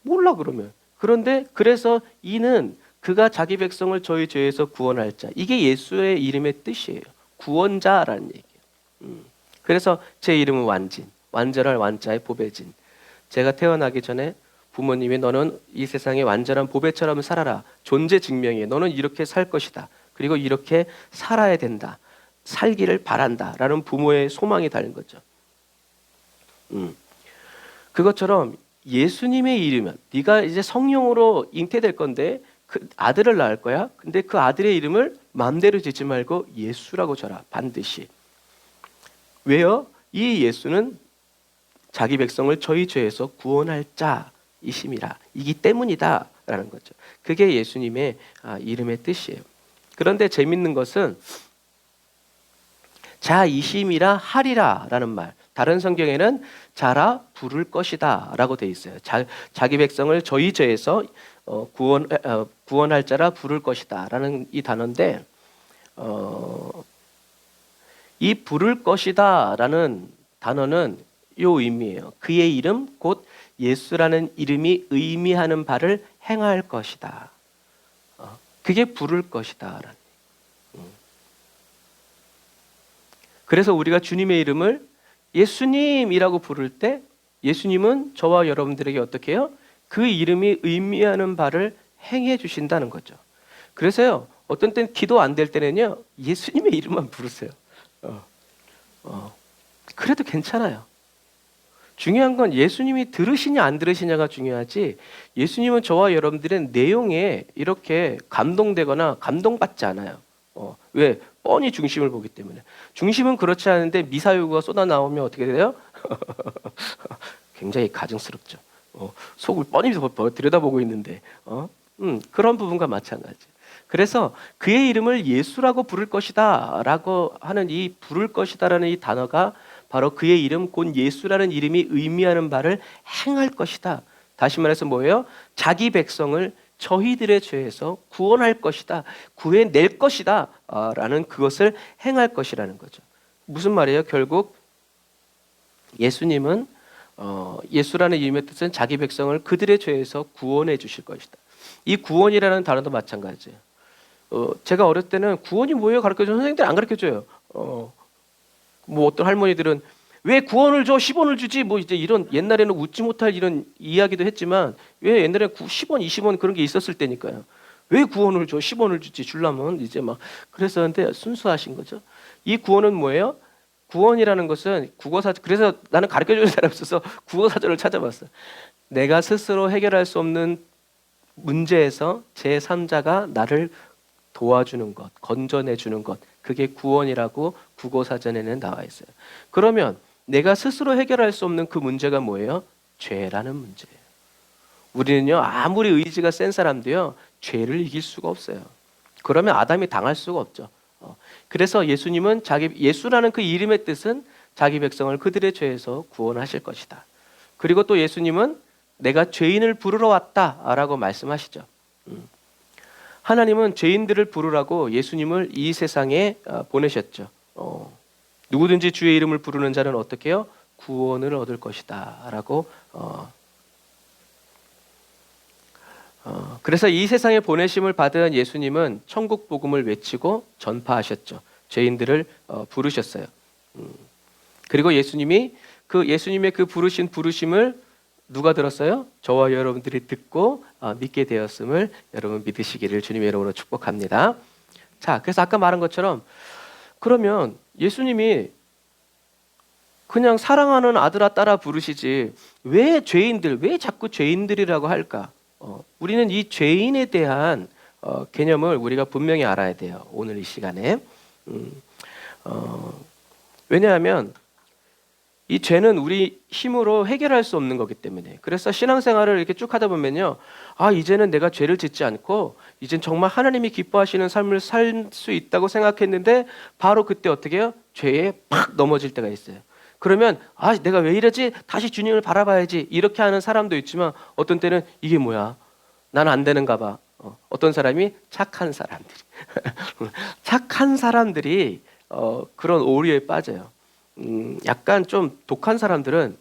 몰라 그러면. 그런데 그래서 이는 그가 자기 백성을 저희 죄에서 구원할 자. 이게 예수의 이름의 뜻이에요. 구원자라는 얘기예요. 그래서 제 이름은 완진. 완전할 완자의 보배진. 제가 태어나기 전에 부모님이 너는 이 세상에 완전한 보배처럼 살아라. 존재 증명이에요. 너는 이렇게 살 것이다. 그리고 이렇게 살아야 된다. 살기를 바란다라는 부모의 소망이 달린 거죠. 그것처럼 예수님의 이름은 네가 이제 성령으로 잉태될 건데 그 아들을 낳을 거야. 근데 그 아들의 이름을 마음대로 짓지 말고 예수라고 줘라. 반드시. 왜요? 이 예수는 자기 백성을 저희 죄에서 구원할 자이심이라. 이기 때문이다 라는 거죠. 그게 예수님의 이름의 뜻이에요. 그런데 재밌는 것은 자이심이라 하리라 라는 말, 다른 성경에는 자라 부를 것이다 라고 되어 있어요. 자기 백성을 저희 죄에서 구원할 자라 부를 것이다 라는 이 단어인데, 이 부를 것이다 라는 단어는 요 의미예요. 그의 이름 곧 예수라는 이름이 의미하는 바를 행할 것이다. 그게 부를 것이다 라는. 그래서 우리가 주님의 이름을 예수님이라고 부를 때 예수님은 저와 여러분들에게 어떻게 해요? 그 이름이 의미하는 바를 행해 주신다는 거죠. 그래서요, 어떤 때는 기도 안 될 때는요, 예수님의 이름만 부르세요. 그래도 괜찮아요. 중요한 건 예수님이 들으시냐 안 들으시냐가 중요하지, 예수님은 저와 여러분들의 내용에 이렇게 감동되거나 감동받지 않아요. 왜? 뻔히 중심을 보기 때문에. 중심은 그렇지 않은데 미사여구가 쏟아 나오면 어떻게 돼요? 굉장히 가증스럽죠. 속을 뻔히 들여다보고 있는데, 그런 부분과 마찬가지. 그래서 그의 이름을 예수라고 부를 것이다 라고 하는 이 부를 것이다라는 이 단어가 바로 그의 이름 곧 예수라는 이름이 의미하는 바를 행할 것이다. 다시 말해서 뭐예요? 자기 백성을 저희들의 죄에서 구원할 것이다, 구해낼 것이다 라는 그것을 행할 것이라는 거죠. 무슨 말이에요? 결국 예수님은 예수라는 이름의 뜻은 자기 백성을 그들의 죄에서 구원해 주실 것이다. 이 구원이라는 단어도 마찬가지예요. 제가 어렸을 때는 구원이 뭐예요? 가르쳐주는 선생님들 안 가르쳐줘요. 뭐 어떤 할머니들은 왜 구원을 줘? 10원을 주지? 뭐 이제 이런, 옛날에는 웃지 못할 이런 이야기도 했지만, 왜 옛날에 10원, 20원 그런 게 있었을 때니까요. 왜 구원을 줘? 10원을 주지? 줄라면 이제 막 그랬었는데 순수하신 거죠. 이 구원은 뭐예요? 구원이라는 것은 국어사전, 그래서 나는 가르쳐주는 사람이 없어서 국어사전을 찾아봤어요. 내가 스스로 해결할 수 없는 문제에서 제3자가 나를 도와주는 것, 건져내주는 것, 그게 구원이라고 국어사전에는 나와 있어요. 그러면 내가 스스로 해결할 수 없는 그 문제가 뭐예요? 죄라는 문제예요. 우리는요, 아무리 의지가 센 사람도요, 죄를 이길 수가 없어요. 그러면 아담이 당할 수가 없죠. 그래서 예수님은 예수라는 그 이름의 뜻은 자기 백성을 그들의 죄에서 구원하실 것이다. 그리고 또 예수님은 내가 죄인을 부르러 왔다라고 말씀하시죠. 하나님은 죄인들을 부르라고 예수님을 이 세상에 보내셨죠. 누구든지 주의 이름을 부르는 자는 어떻게 해요? 구원을 얻을 것이다 라고. 그래서 이 세상에 보내심을 받은 예수님은 천국 복음을 외치고 전파하셨죠. 죄인들을 부르셨어요. 그리고 예수님이 예수님의 그 부르심을 누가 들었어요? 저와 여러분들이 듣고 믿게 되었음을 여러분 믿으시기를 주님의 이름으로 축복합니다. 자, 그래서 아까 말한 것처럼 그러면 예수님이 그냥 사랑하는 아들아 딸아 부르시지 왜 죄인들, 왜 자꾸 죄인들이라고 할까? 우리는 이 죄인에 대한 개념을 우리가 분명히 알아야 돼요. 오늘 이 시간에. 왜냐하면 이 죄는 우리 힘으로 해결할 수 없는 거기 때문에. 그래서 신앙생활을 이렇게 쭉 하다 보면요, 이제는 내가 죄를 짓지 않고 이젠 정말 하나님이 기뻐하시는 삶을 살 수 있다고 생각했는데 바로 그때 어떻게 해요? 죄에 팍 넘어질 때가 있어요. 그러면 내가 왜 이러지? 다시 주님을 바라봐야지. 이렇게 하는 사람도 있지만 어떤 때는 이게 뭐야? 난 안 되는가 봐. 어떤 사람이 착한 사람들이 착한 사람들이 그런 오류에 빠져요. 약간 좀 독한 사람들은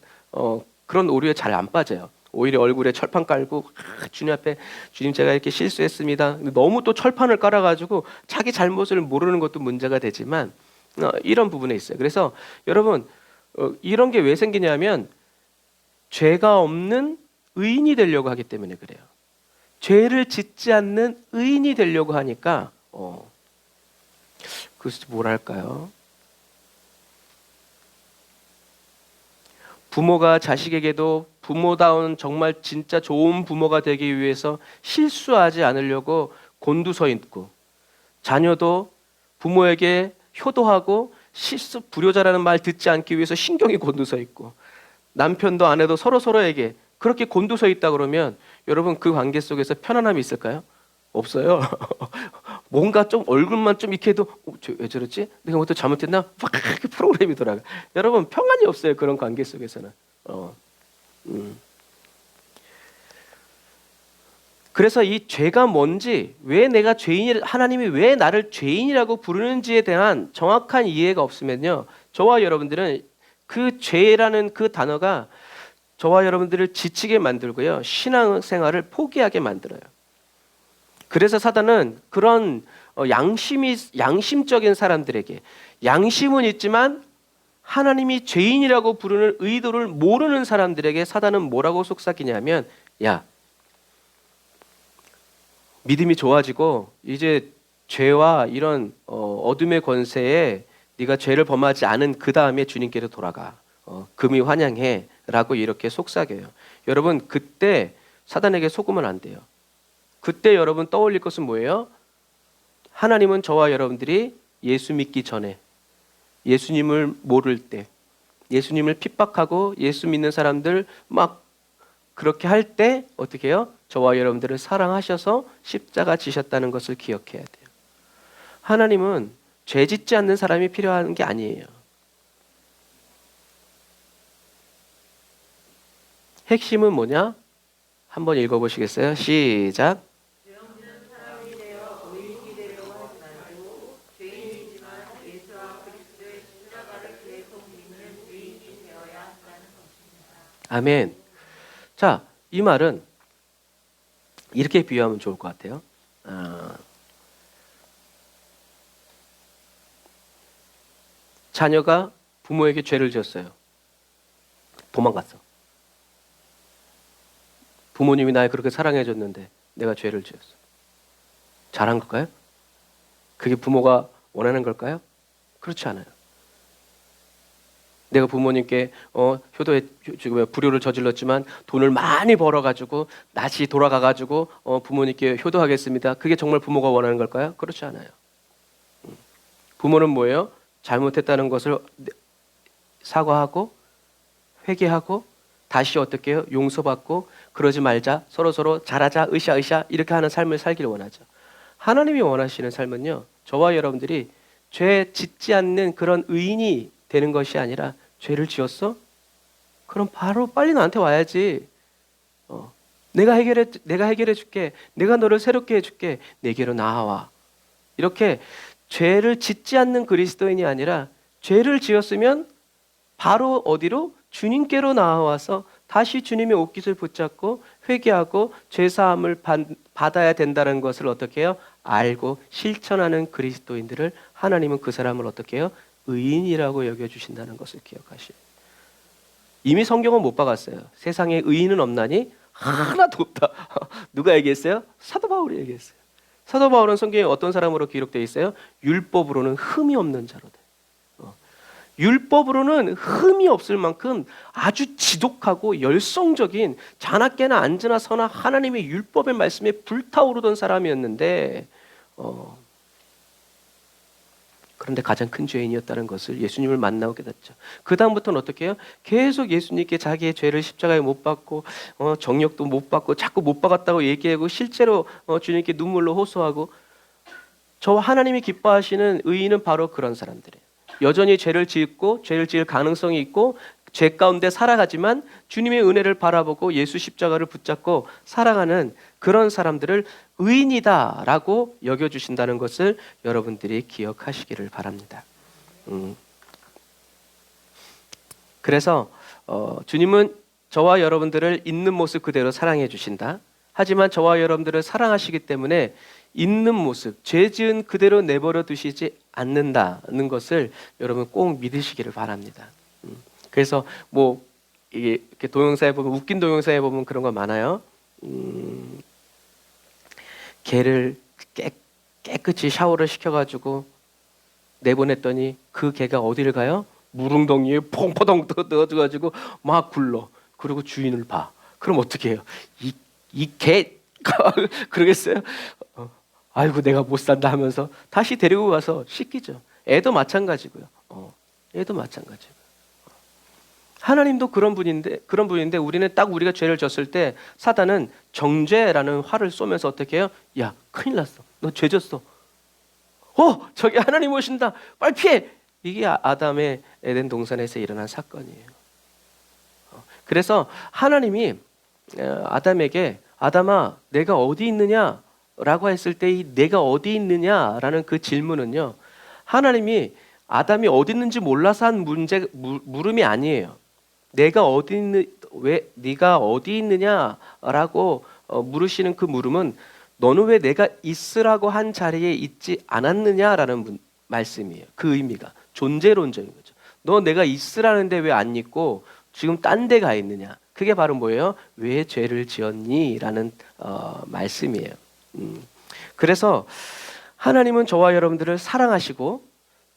그런 오류에 잘 안 빠져요. 오히려 얼굴에 철판 깔고 주님 앞에 주님 제가 이렇게 실수했습니다. 너무 또 철판을 깔아가지고 자기 잘못을 모르는 것도 문제가 되지만 이런 부분에 있어요. 그래서 여러분 이런 게 왜 생기냐면 죄가 없는 의인이 되려고 하기 때문에 그래요. 죄를 짓지 않는 의인이 되려고 하니까 그것이 뭐랄까요? 부모가 자식에게도 부모다운 정말 진짜 좋은 부모가 되기 위해서 실수하지 않으려고 곤두서 있고, 자녀도 부모에게 효도하고 실수 불효자라는 말 듣지 않기 위해서 신경이 곤두서 있고, 남편도 아내도 서로에게 그렇게 곤두서 있다 그러면 여러분 그 관계 속에서 편안함이 있을까요? 없어요. 뭔가 좀 얼굴만 좀 이렇게 해도 왜 저랬지? 내가 뭐 또 잘못했나? 막 이렇게 프로그램이 돌아가. 여러분 평안이 없어요. 그런 관계 속에서는. 그래서 이 죄가 뭔지, 왜 내가 죄인이, 하나님이 왜 나를 죄인이라고 부르는지에 대한 정확한 이해가 없으면요, 저와 여러분들은 그 죄라는 그 단어가 저와 여러분들을 지치게 만들고요, 신앙생활을 포기하게 만들어요. 그래서 사단은 그런 양심적인 사람들에게, 양심은 있지만 하나님이 죄인이라고 부르는 의도를 모르는 사람들에게 사단은 뭐라고 속삭이냐면, 야, 믿음이 좋아지고 이제 죄와 이런 어둠의 권세에 네가 죄를 범하지 않은 그 다음에 주님께로 돌아가. 금이 환영해 라고 이렇게 속삭여요. 여러분 그때 사단에게 속으면 안 돼요. 그때 여러분 떠올릴 것은 뭐예요? 하나님은 저와 여러분들이 예수 믿기 전에, 예수님을 모를 때, 예수님을 핍박하고 예수 믿는 사람들 막 그렇게 할 때 어떻게 해요? 저와 여러분들을 사랑하셔서 십자가 지셨다는 것을 기억해야 돼요. 하나님은 죄 짓지 않는 사람이 필요한 게 아니에요. 핵심은 뭐냐? 한번 읽어보시겠어요? 시작. 아멘. 자, 이 말은 이렇게 비유하면 좋을 것 같아요. 자녀가 부모에게 죄를 지었어요. 도망갔어. 부모님이 날 그렇게 사랑해줬는데 내가 죄를 지었어. 잘한 걸까요? 그게 부모가 원하는 걸까요? 그렇지 않아요. 내가 부모님께 불효를 저질렀지만 돈을 많이 벌어가지고 다시 돌아가가지고 부모님께 효도하겠습니다. 그게 정말 부모가 원하는 걸까요? 그렇지 않아요. 부모는 뭐예요? 잘못했다는 것을 사과하고 회개하고 다시 어떻게 해요? 용서받고 그러지 말자, 서로 잘하자, 으쌰 이렇게 하는 삶을 살기를 원하죠. 하나님이 원하시는 삶은요, 저와 여러분들이 죄 짓지 않는 그런 의인이 되는 것이 아니라, 죄를 지었어? 그럼 바로 빨리 나한테 와야지. 내가 해결해 줄게. 내가 너를 새롭게 해줄게. 내게로 나와. 이렇게 죄를 짓지 않는 그리스도인이 아니라, 죄를 지었으면 바로 어디로? 주님께로 나와서 다시 주님의 옷깃을 붙잡고 회개하고 죄사함을 받아야 된다는 것을 어떻게 해요? 알고 실천하는 그리스도인들을 하나님은 그 사람을 어떻게 해요? 의인이라고 여겨주신다는 것을 기억하시오. 이미 성경은 못 박았어요. 세상에 의인은 없나니 하나도 없다. 누가 얘기했어요? 사도 바울이 얘기했어요. 사도 바울은 성경에 어떤 사람으로 기록되어 있어요? 율법으로는 흠이 없는 자로 돼. 율법으로는 흠이 없을 만큼 아주 지독하고 열성적인 자나깨나 앉으나 서나 하나님의 율법의 말씀에 불타오르던 사람이었는데 그런데 가장 큰 죄인이었다는 것을 예수님을 만나고 깨닫죠. 그 다음부터는 어떻게 해요? 계속 예수님께 자기의 죄를 십자가에 못 박고 정욕도 못 받고 자꾸 못 박았다고 얘기하고 실제로 주님께 눈물로 호소하고 저와 하나님이 기뻐하시는 의인은 바로 그런 사람들이에요. 여전히 죄를 짓고 죄를 지을 가능성이 있고 죄 가운데 살아가지만 주님의 은혜를 바라보고 예수 십자가를 붙잡고 살아가는 그런 사람들을 의인이다라고 여겨주신다는 것을 여러분들이 기억하시기를 바랍니다. 그래서 주님은 저와 여러분들을 있는 모습 그대로 사랑해 주신다. 하지만 저와 여러분들을 사랑하시기 때문에 있는 모습, 죄 지은 그대로 내버려 두시지 않는다는 것을 여러분 꼭 믿으시기를 바랍니다. 그래서 뭐 이게 이렇게 동영상에 보면 웃긴 동영상에 보면 그런 거 많아요. 개를 깨끗이 샤워를 시켜가지고 내보냈더니 그 개가 어디를 가요? 물웅덩이에 퐁포덩 넣어가지고 막 굴러. 그리고 주인을 봐. 그럼 어떻게 해요? 이 개가 그러겠어요? 아이고 내가 못 산다 하면서 다시 데리고 가서 씻기죠. 애도 마찬가지고요. 애도 마찬가지고요. 하나님도 그런 분인데 우리는 딱 우리가 죄를 졌을 때 사단은 정죄라는 화를 쏘면서 어떻게 해요? 야, 큰일 났어. 너 죄 졌어. 저기 하나님 오신다. 빨리 피해. 이게 아담의 에덴 동산에서 일어난 사건이에요. 그래서 하나님이 아담에게 아담아, 내가 어디 있느냐? 라고 했을 때 이 내가 어디 있느냐라는 그 질문은요, 하나님이 아담이 어디 있는지 몰라서 한 물음이 아니에요. 내가 어디 있느 왜 네가 어디 있느냐라고 물으시는 그 물음은 너는 왜 내가 있으라고 한 자리에 있지 않았느냐라는 말씀이에요. 그 의미가 존재론적인 거죠. 너 내가 있으라는데 왜 안 있고 지금 딴 데 가 있느냐? 그게 바로 뭐예요? 왜 죄를 지었니? 라는 말씀이에요. 그래서 하나님은 저와 여러분들을 사랑하시고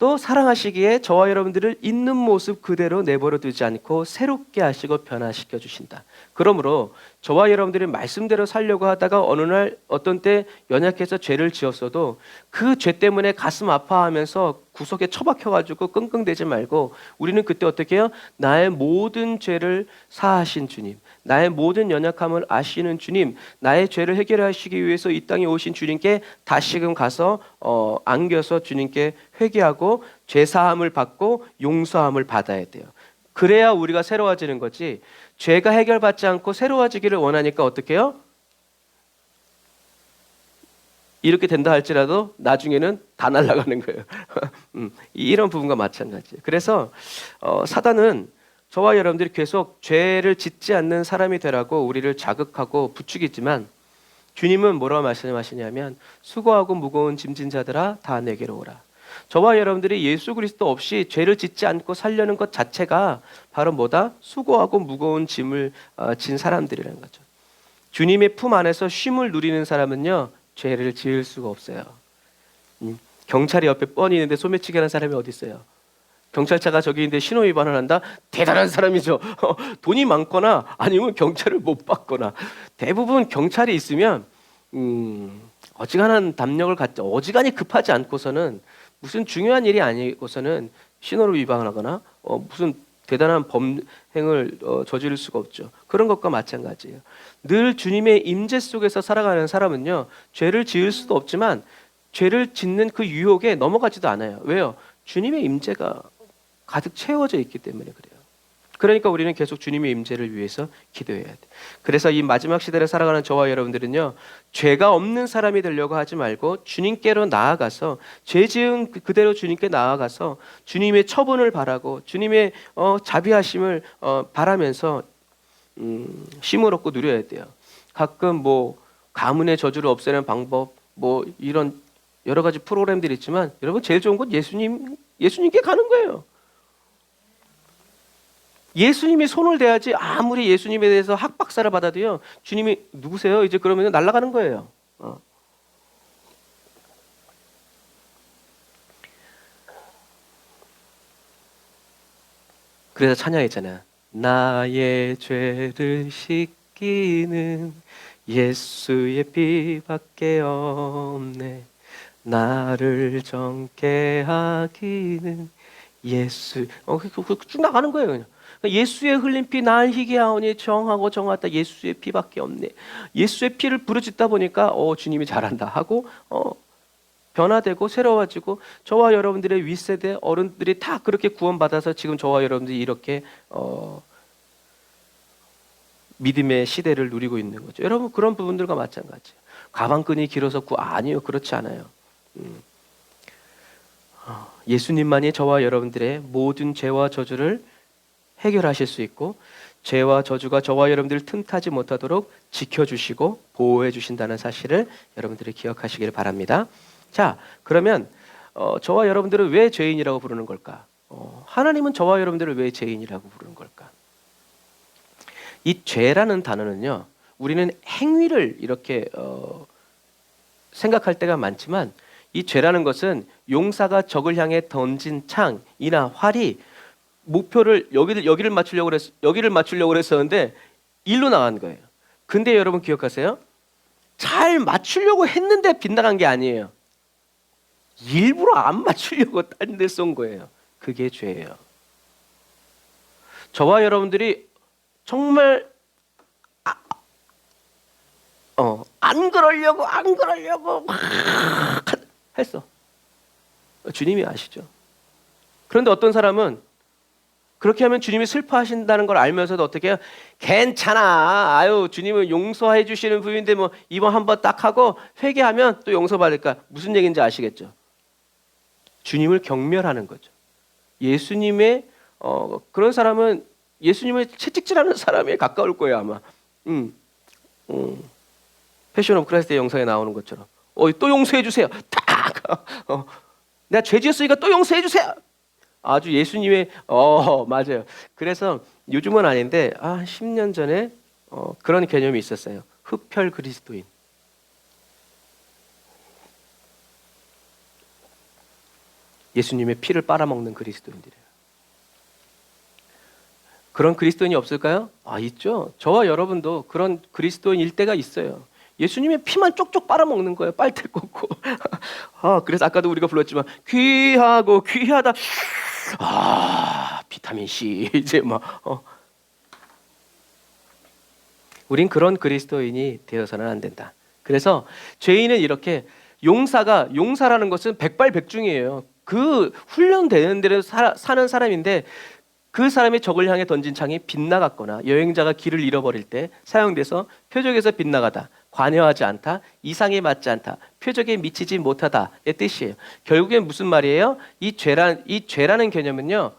또 사랑하시기에 저와 여러분들을 있는 모습 그대로 내버려 두지 않고 새롭게 하시고 변화시켜 주신다. 그러므로 저와 여러분들이 말씀대로 살려고 하다가 어느 날 어떤 때 연약해서 죄를 지었어도 그 죄 때문에 가슴 아파하면서 구석에 처박혀가지고 끙끙대지 말고 우리는 그때 어떻게 해요? 나의 모든 죄를 사하신 주님, 나의 모든 연약함을 아시는 주님, 나의 죄를 해결하시기 위해서 이 땅에 오신 주님께 다시금 가서 안겨서 주님께 회개하고 죄사함을 받고 용서함을 받아야 돼요. 그래야 우리가 새로워지는 거지. 죄가 해결받지 않고 새로워지기를 원하니까 어떻게 해요? 이렇게 된다 할지라도 나중에는 다 날아가는 거예요. 이런 부분과 마찬가지예요. 그래서 사단은 저와 여러분들이 계속 죄를 짓지 않는 사람이 되라고 우리를 자극하고 부추기지만 주님은 뭐라고 말씀하시냐면 수고하고 무거운 짐진 자들아 다 내게로 오라. 저와 여러분들이 예수 그리스도 없이 죄를 짓지 않고 살려는 것 자체가 바로 뭐다? 수고하고 무거운 짐을 진 사람들이라는 거죠. 주님의 품 안에서 쉼을 누리는 사람은요, 죄를 지을 수가 없어요. 경찰이 옆에 뻔히 있는데 소매치기 하는 사람이 어디 있어요? 경찰차가 저기 있는데 신호 위반을 한다? 대단한 사람이죠. 돈이 많거나 아니면 경찰을 못 받거나. 대부분 경찰이 있으면 어지간한 담력을 갖지, 어지간히 급하지 않고서는 무슨 중요한 일이 아니고서는 신호를 위반하거나 무슨 대단한 범행을 저지를 수가 없죠. 그런 것과 마찬가지예요. 늘 주님의 임재 속에서 살아가는 사람은요, 죄를 지을 수도 없지만 죄를 짓는 그 유혹에 넘어가지도 않아요. 왜요? 주님의 임재가 가득 채워져 있기 때문에 그래요. 그러니까 우리는 계속 주님의 임재를 위해서 기도해야 돼. 그래서 이 마지막 시대를 살아가는 저와 여러분들은요, 죄가 없는 사람이 되려고 하지 말고 주님께로 나아가서 죄 지은 그대로 주님께 나아가서 주님의 처분을 바라고 주님의 자비하심을 바라면서 쉼을 얻고 누려야 돼요. 가끔 뭐 가문의 저주를 없애는 방법 뭐 이런 여러 가지 프로그램들이 있지만 여러분 제일 좋은 건 예수님께 가는 거예요. 예수님이 손을 대야지 아무리 예수님에 대해서 학박사를 받아도요. 주님이 누구세요? 이제 그러면 날아가는 거예요. 그래서 찬양했잖아요. 나의 죄를 씻기는 예수의 피밖에 없네. 나를 정케 하기는 예수. 쭉 나가는 거예요. 그냥. 예수의 흘린 피 날 희게 하오니 정하고 정하다 예수의 피밖에 없네. 예수의 피를 부르짖다 보니까 주님이 잘한다 하고 변화되고 새로워지고 저와 여러분들의 윗세대 어른들이 다 그렇게 구원받아서 지금 저와 여러분들이 이렇게 믿음의 시대를 누리고 있는 거죠. 여러분 그런 부분들과 마찬가지예요. 가방끈이 길어서 아니요, 그렇지 않아요. 예수님만이 저와 여러분들의 모든 죄와 저주를 해결하실 수 있고 죄와 저주가 저와 여러분들을 틈타지 못하도록 지켜주시고 보호해 주신다는 사실을 여러분들이 기억하시길 바랍니다. 자, 그러면 저와 여러분들은 왜 죄인이라고 부르는 걸까? 하나님은 저와 여러분들을 왜 죄인이라고 부르는 걸까? 이 죄라는 단어는요, 우리는 행위를 이렇게 생각할 때가 많지만 이 죄라는 것은 용사가 적을 향해 던진 창이나 활이 목표를 여기를 맞추려고 그랬었는데 일로 나간 거예요. 근데 여러분 기억하세요? 잘 맞추려고 했는데 빗나간 게 아니에요. 일부러 안 맞추려고 딴 데 쏜 거예요. 그게 죄예요. 저와 여러분들이 정말 안 그러려고 했어. 주님이 아시죠. 그런데 어떤 사람은 그렇게 하면 주님이 슬퍼하신다는 걸 알면서도 어떻게 해요? 괜찮아. 아유, 주님은 용서해 주시는 분인데 뭐 이번 한번 딱 하고 회개하면 또 용서받을까. 무슨 얘기인지 아시겠죠? 주님을 경멸하는 거죠. 예수님의 그런 사람은 예수님을 채찍질하는 사람에 가까울 거예요, 아마. 패션 오브 크라이스트 영상에 나오는 것처럼. 또 용서해 주세요. 딱. 내가 죄 지었으니까 또 용서해 주세요. 아주 예수님의 맞아요. 그래서 요즘은 아닌데 10년 전에 그런 개념이 있었어요. 흡혈 그리스도인. 예수님의 피를 빨아먹는 그리스도인들이에요. 그런 그리스도인이 없을까요? 있죠. 저와 여러분도 그런 그리스도인일 때가 있어요. 예수님의 피만 쪽쪽 빨아먹는 거예요. 빨대 꽂고. 그래서 아까도 우리가 불렀지만 귀하고 귀하다. 비타민 C 이제 우린 그런 그리스도인이 되어서는 안 된다. 그래서 죄인은 이렇게 용사라는 것은 백발백중이에요. 그 훈련되는 대로 사는 사람인데 그 사람이 적을 향해 던진 창이 빗나갔거나 여행자가 길을 잃어버릴 때 사용돼서 표적에서 빗나가다, 관여하지 않다, 이상에 맞지 않다, 표적에 미치지 못하다의 뜻이에요. 결국엔 무슨 말이에요? 이 죄라는 개념은요,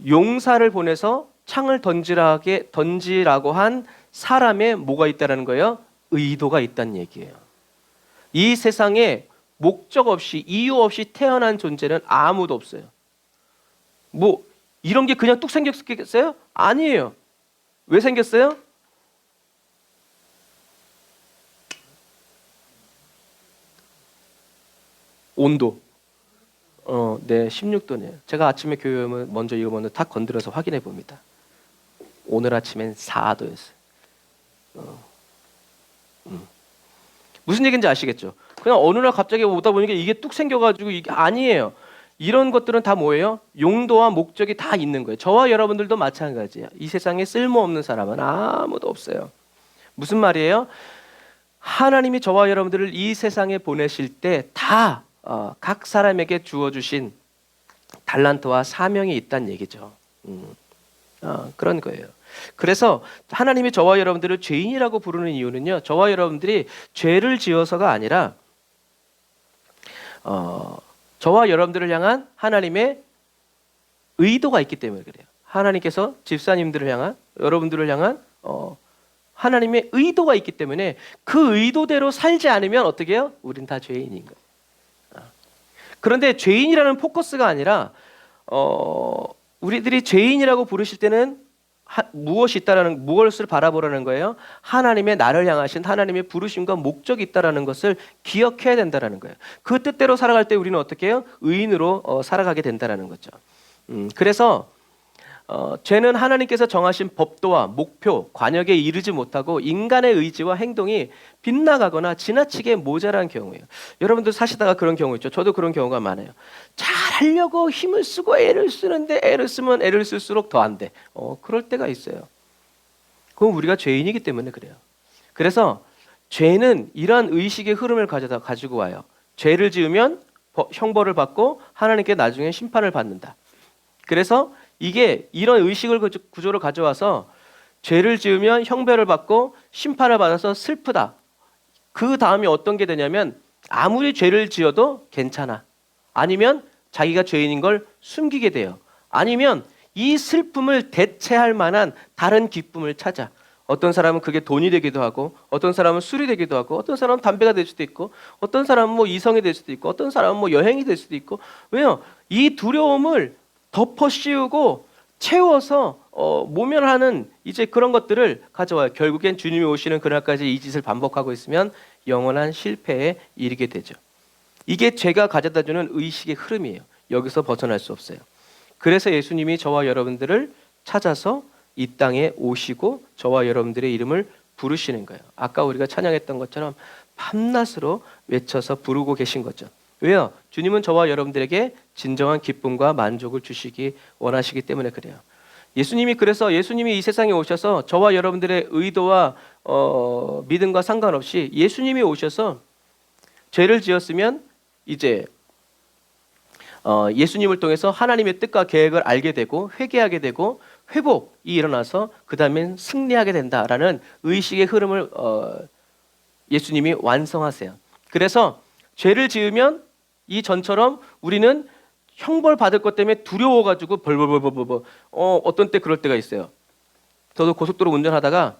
용사를 보내서 창을 던지라고 한 사람의 뭐가 있다라는 거예요? 의도가 있다는 얘기예요. 이 세상에 목적 없이 이유 없이 태어난 존재는 아무도 없어요. 이런 게 그냥 뚝 생겼겠어요? 아니에요. 왜 생겼어요? 온도. 네, 16도네요. 제가 아침에 교회 오면 먼저 이거 먼저 다 건드려서 확인해 봅니다. 오늘 아침엔 4도였어요. 무슨 얘기인지 아시겠죠? 그냥 어느 날 갑자기 오다 보니까 이게 뚝 생겨가지고 이게 아니에요. 이런 것들은 다 뭐예요? 용도와 목적이 다 있는 거예요. 저와 여러분들도 마찬가지예요. 이 세상에 쓸모없는 사람은 아무도 없어요. 무슨 말이에요? 하나님이 저와 여러분들을 이 세상에 보내실 때 다 각 사람에게 주어주신 달란트와 사명이 있다는 얘기죠. 그런 거예요. 그래서 하나님이 저와 여러분들을 죄인이라고 부르는 이유는요, 저와 여러분들이 죄를 지어서가 아니라 저와 여러분들을 향한 하나님의 의도가 있기 때문에 그래요. 하나님께서 집사님들을 향한, 여러분들을 향한 하나님의 의도가 있기 때문에 그 의도대로 살지 않으면 어떻게 해요? 우린 다 죄인인 거예요. 그런데 죄인이라는 포커스가 아니라 우리들이 죄인이라고 부르실 때는 무엇을 바라보라는 거예요? 하나님의 나를 향하신 하나님의 부르심과 목적이 있다라는 것을 기억해야 된다라는 거예요. 그 뜻대로 살아갈 때 우리는 어떻게 해요? 의인으로 살아가게 된다라는 거죠. 그래서 죄는 하나님께서 정하신 법도와 목표, 관역에 이르지 못하고 인간의 의지와 행동이 빗나가거나 지나치게 모자란 경우예요. 여러분들 사시다가 그런 경우 있죠. 저도 그런 경우가 많아요. 잘하려고 힘을 쓰고 애를 쓰는데 애를 쓰면 애를 쓸수록 더 안 돼. 그럴 때가 있어요. 그건 우리가 죄인이기 때문에 그래요. 그래서 죄는 이러한 의식의 흐름을 가지고 와요. 죄를 지으면 형벌을 받고 하나님께 나중에 심판을 받는다. 그래서 이게 이런 의식을 구조를 가져와서 죄를 지으면 형벌을 받고 심판을 받아서 슬프다. 그 다음에 어떤 게 되냐면 아무리 죄를 지어도 괜찮아. 아니면 자기가 죄인인 걸 숨기게 돼요. 아니면 이 슬픔을 대체할 만한 다른 기쁨을 찾아. 어떤 사람은 그게 돈이 되기도 하고, 어떤 사람은 술이 되기도 하고, 어떤 사람은 담배가 될 수도 있고, 어떤 사람은 뭐 이성이 될 수도 있고, 어떤 사람은 뭐 여행이 될 수도 있고. 왜요? 이 두려움을 덮어 씌우고 채워서 모면하는 이제 그런 것들을 가져와요. 결국엔 주님이 오시는 그날까지 이 짓을 반복하고 있으면 영원한 실패에 이르게 되죠. 이게 죄가 가져다주는 의식의 흐름이에요. 여기서 벗어날 수 없어요. 그래서 예수님이 저와 여러분들을 찾아서 이 땅에 오시고 저와 여러분들의 이름을 부르시는 거예요. 아까 우리가 찬양했던 것처럼 밤낮으로 외쳐서 부르고 계신 거죠. 왜요? 주님은 저와 여러분들에게 진정한 기쁨과 만족을 주시기 원하시기 때문에 그래요. 그래서 예수님이 이 세상에 오셔서 저와 여러분들의 의도와 믿음과 상관없이 예수님이 오셔서 죄를 지었으면 이제 예수님을 통해서 하나님의 뜻과 계획을 알게 되고 회개하게 되고 회복이 일어나서 그 다음엔 승리하게 된다라는 의식의 흐름을 예수님이 완성하세요. 그래서 죄를 지으면 이 전처럼 우리는 형벌 받을 것 때문에 두려워가지고 벌벌벌벌벌 어떤 때 그럴 때가 있어요. 저도 고속도로 운전하다가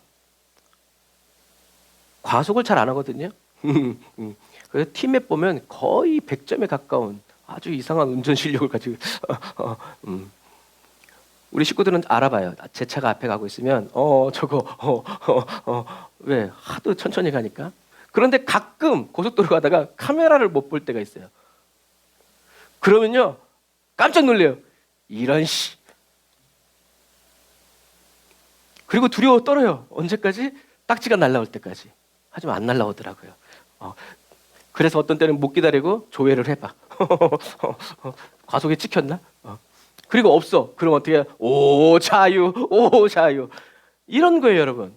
과속을 잘 안 하거든요. 그래서 팀맵 보면 거의 100점에 가까운 아주 이상한 운전 실력을 가지고 우리 식구들은 알아봐요. 제 차가 앞에 가고 있으면 왜 하도 천천히 가니까. 그런데 가끔 고속도로 가다가 카메라를 못 볼 때가 있어요. 그러면요 깜짝 놀래요. 이런 씨. 그리고 두려워 떨어요. 언제까지? 딱지가 날라올 때까지. 하지만 안 날라오더라고요. 그래서 어떤 때는 못 기다리고 조회를 해봐. 과속에 찍혔나? 그리고 없어. 그럼 어떻게 해? 오 자유, 오 자유. 이런 거예요, 여러분.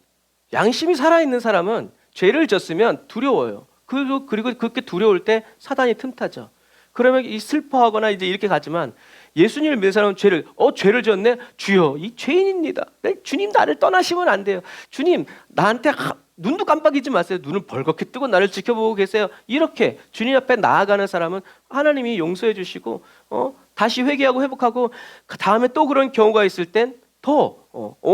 양심이 살아있는 사람은 죄를 졌으면 두려워요. 그리고 그렇게 두려울 때 사단이 틈타죠. 그러면 이 슬퍼하거나 이제 이렇게 가지만 예수님을 믿는 사람은 죄를 지었네. 주여, 이 죄인입니다. 주님 나를 떠나시면 안 돼요. 주님 나한테 눈도 깜빡이지 마세요. 눈을 벌겋게 뜨고 나를 지켜보고 계세요. 이렇게 주님 앞에 나아가는 사람은 하나님이 용서해 주시고 다시 회개하고 회복하고 그 다음에 또 그런 경우가 있을 땐 더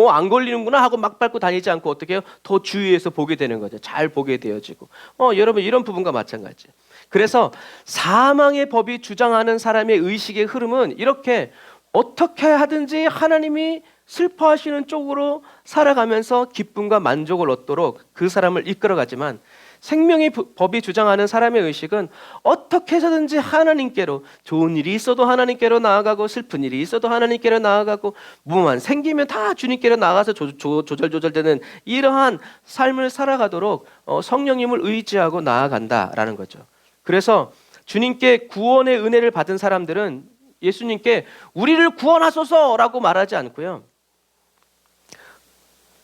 안 걸리는구나 하고 막 밟고 다니지 않고 어떻게 해요? 더 주의해서 보게 되는 거죠. 잘 보게 되어지고 여러분 이런 부분과 마찬가지. 그래서 사망의 법이 주장하는 사람의 의식의 흐름은 이렇게 어떻게 하든지 하나님이 슬퍼하시는 쪽으로 살아가면서 기쁨과 만족을 얻도록 그 사람을 이끌어가지만 생명의 법이 주장하는 사람의 의식은 어떻게 해서든지 하나님께로 좋은 일이 있어도 하나님께로 나아가고 슬픈 일이 있어도 하나님께로 나아가고 뭐만 생기면 다 주님께로 나아가서 조절되는 이러한 삶을 살아가도록 성령님을 의지하고 나아간다라는 거죠. 그래서 주님께 구원의 은혜를 받은 사람들은 예수님께 우리를 구원하소서라고 말하지 않고요.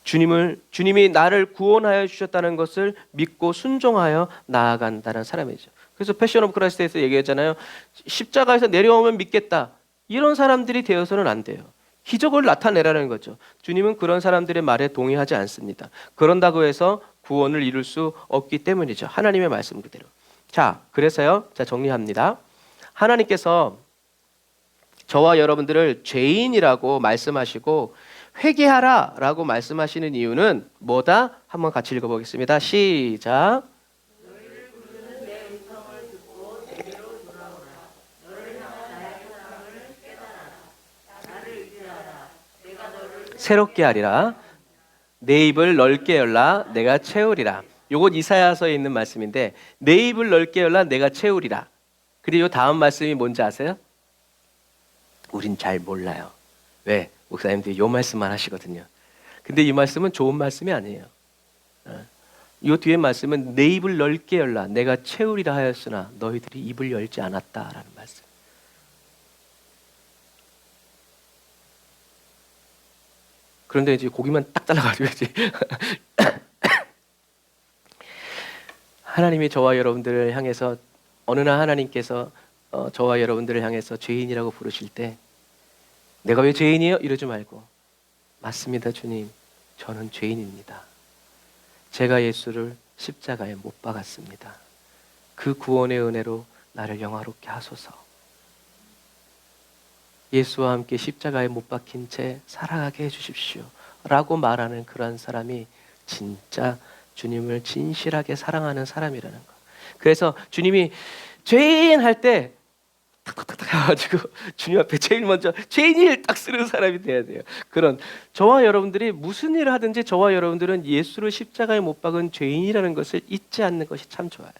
주님이 나를 구원하여 주셨다는 것을 믿고 순종하여 나아간다는 사람이죠. 그래서 패션 오브 크라이스트에서 얘기했잖아요. 십자가에서 내려오면 믿겠다. 이런 사람들이 되어서는 안 돼요. 기적을 나타내라는 거죠. 주님은 그런 사람들의 말에 동의하지 않습니다. 그런다고 해서 구원을 이룰 수 없기 때문이죠. 하나님의 말씀 그대로. 자, 그래서요. 자, 정리합니다. 하나님께서 저와 여러분들을 죄인이라고 말씀하시고 회개하라 라고 말씀하시는 이유는 뭐다? 한번 같이 읽어보겠습니다. 시작. 새롭게 하리라. 내 입을 넓게 열라 내가 채우리라. 요건 이사야서에 있는 말씀인데 내 입을 넓게 열라 내가 채우리라. 그리고 다음 말씀이 뭔지 아세요? 우린 잘 몰라요. 왜? 목사님들이 요 말씀만 하시거든요. 근데 이 말씀은 좋은 말씀이 아니에요. 요 뒤에 말씀은 내 입을 넓게 열라 내가 채우리라 하였으나 너희들이 입을 열지 않았다라는 말씀. 그런데 이제 고기만 딱 잘라가지고 이제 하나님이 저와 여러분들을 향해서 어느 날 하나님께서 저와 여러분들을 향해서 죄인이라고 부르실 때 내가 왜 죄인이에요? 이러지 말고 맞습니다 주님, 저는 죄인입니다. 제가 예수를 십자가에 못 박았습니다. 그 구원의 은혜로 나를 영화롭게 하소서. 예수와 함께 십자가에 못 박힌 채 살아가게 해주십시오 라고 말하는 그런 사람이 진짜 주님을 진실하게 사랑하는 사람이라는 거. 그래서 주님이 죄인 할 때 탁탁탁탁 해가지고 주님 앞에 제일 먼저 죄인일 딱 쓰는 사람이 돼야 돼요. 그런 저와 여러분들이 무슨 일을 하든지 저와 여러분들은 예수를 십자가에 못 박은 죄인이라는 것을 잊지 않는 것이 참 좋아요.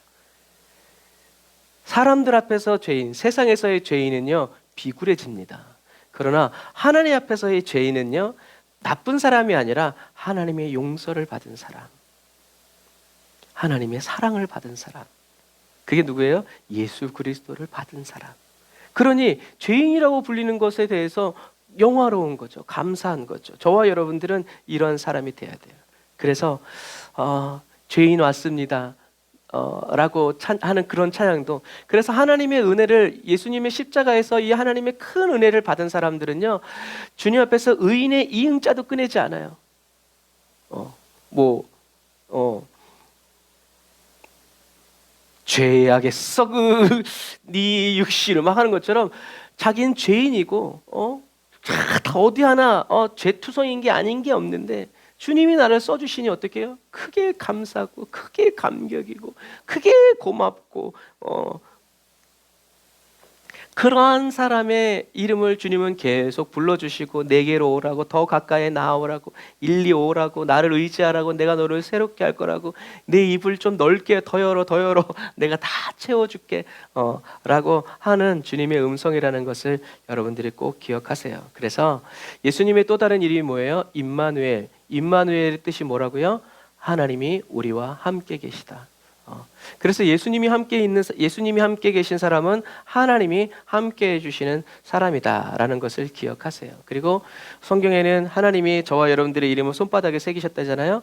사람들 앞에서 죄인, 세상에서의 죄인은요 비굴해집니다. 그러나 하나님 앞에서의 죄인은요 나쁜 사람이 아니라 하나님의 용서를 받은 사람, 하나님의 사랑을 받은 사람. 그게 누구예요? 예수 그리스도를 받은 사람. 그러니 죄인이라고 불리는 것에 대해서 영화로운 거죠. 감사한 거죠. 저와 여러분들은 이런 사람이 돼야 돼요. 그래서 죄인 왔습니다 라고 하는 그런 찬양도, 그래서 하나님의 은혜를, 예수님의 십자가에서 이 하나님의 큰 은혜를 받은 사람들은요 주님 앞에서 의인의 이응자도 꺼내지 않아요. 죄악에 썩은 네 육신을 막 하는 것처럼 자기는 죄인이고 다 어디 하나 죄투성인 게 아닌 게 없는데 주님이 나를 써주시니 어떻게 해요? 크게 감사하고 크게 감격이고 크게 고맙고 그러한 사람의 이름을 주님은 계속 불러주시고 내게로 오라고, 더 가까이 나오라고, 일리 오라고, 나를 의지하라고, 내가 너를 새롭게 할 거라고, 내 입을 좀 넓게 더 열어 내가 다 채워줄게 라고 하는 주님의 음성이라는 것을 여러분들이 꼭 기억하세요. 그래서 예수님의 또 다른 이름이 뭐예요? 임마누엘. 임마누엘의 뜻이 뭐라고요? 하나님이 우리와 함께 계시다. 그래서 예수님이 함께 계신 사람은 하나님이 함께 해주시는 사람이다라는 것을 기억하세요. 그리고 성경에는 하나님이 저와 여러분들의 이름을 손바닥에 새기셨다잖아요.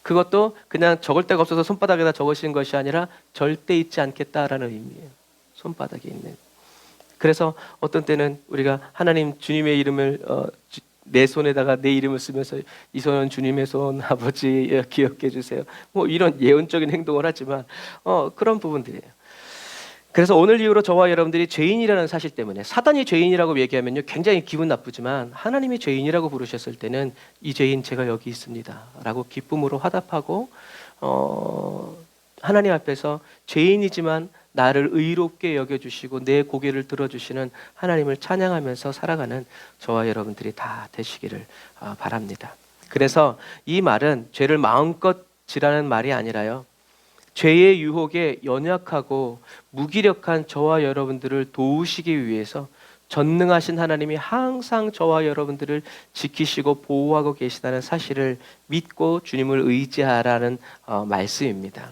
그것도 그냥 적을 데가 없어서 손바닥에다 적으신 것이 아니라 절대 잊지 않겠다라는 의미예요. 손바닥에 있는. 그래서 어떤 때는 우리가 하나님 주님의 이름을 내 손에다가 내 이름을 쓰면서 이 손은 주님의 손, 아버지 기억해 주세요. 뭐 이런 예언적인 행동을 하지만 그런 부분들이에요. 그래서 오늘 이후로 저와 여러분들이 죄인이라는 사실 때문에, 사단이 죄인이라고 얘기하면요 굉장히 기분 나쁘지만 하나님이 죄인이라고 부르셨을 때는 이 죄인 제가 여기 있습니다 라고 기쁨으로 화답하고 하나님 앞에서 죄인이지만 나를 의롭게 여겨주시고 내 고개를 들어주시는 하나님을 찬양하면서 살아가는 저와 여러분들이 다 되시기를 바랍니다. 그래서 이 말은 죄를 마음껏 지라는 말이 아니라요, 죄의 유혹에 연약하고 무기력한 저와 여러분들을 도우시기 위해서 전능하신 하나님이 항상 저와 여러분들을 지키시고 보호하고 계시다는 사실을 믿고 주님을 의지하라는 말씀입니다.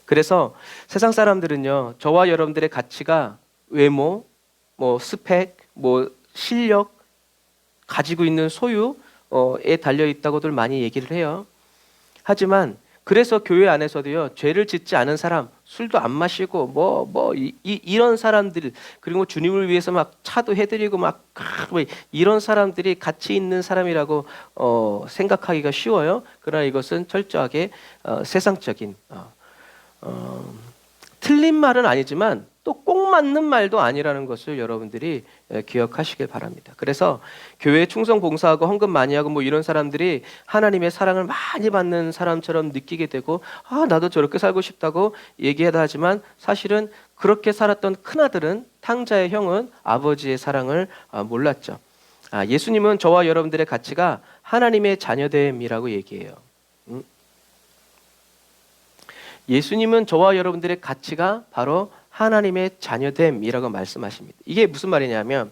그래서 세상 사람들은요 저와 여러분들의 가치가 외모, 스펙, 실력, 가지고 있는 소유에 달려 있다고들 많이 얘기를 해요. 하지만 그래서 교회 안에서도요 죄를 짓지 않은 사람, 술도 안 마시고 이런 사람들, 그리고 주님을 위해서 막 차도 해드리고 이런 사람들이 가치 있는 사람이라고 생각하기가 쉬워요. 그러나 이것은 철저하게 세상적인 틀린 말은 아니지만 또 꼭 맞는 말도 아니라는 것을 여러분들이 기억하시길 바랍니다. 그래서 교회에 충성 봉사하고 헌금 많이 하고 이런 사람들이 하나님의 사랑을 많이 받는 사람처럼 느끼게 되고 나도 저렇게 살고 싶다고 얘기하다 하지만 사실은 그렇게 살았던 큰아들은, 탕자의 형은 아버지의 사랑을 몰랐죠. 예수님은 저와 여러분들의 가치가 하나님의 자녀됨이라고 얘기해요. 예수님은 저와 여러분들의 가치가 바로 하나님의 자녀됨이라고 말씀하십니다. 이게 무슨 말이냐면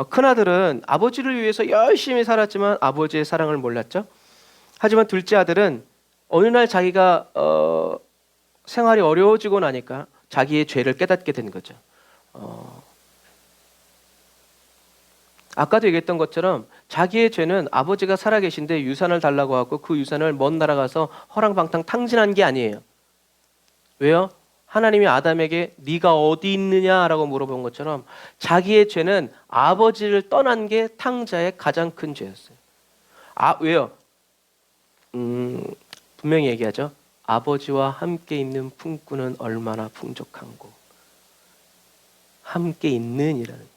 큰아들은 아버지를 위해서 열심히 살았지만 아버지의 사랑을 몰랐죠. 하지만 둘째 아들은 어느 날 자기가 생활이 어려워지고 나니까 자기의 죄를 깨닫게 된 거죠. 아까도 얘기했던 것처럼 자기의 죄는 아버지가 살아계신데 유산을 달라고 하고 그 유산을 먼 나라 가서 허랑방탕 탕진한 게 아니에요. 왜요? 하나님이 아담에게 네가 어디 있느냐라고 물어본 것처럼 자기의 죄는 아버지를 떠난 게 탕자의 가장 큰 죄였어요. 왜요? 분명히 얘기하죠. 아버지와 함께 있는 품꾼은 얼마나 풍족한고. 함께 있는이라는.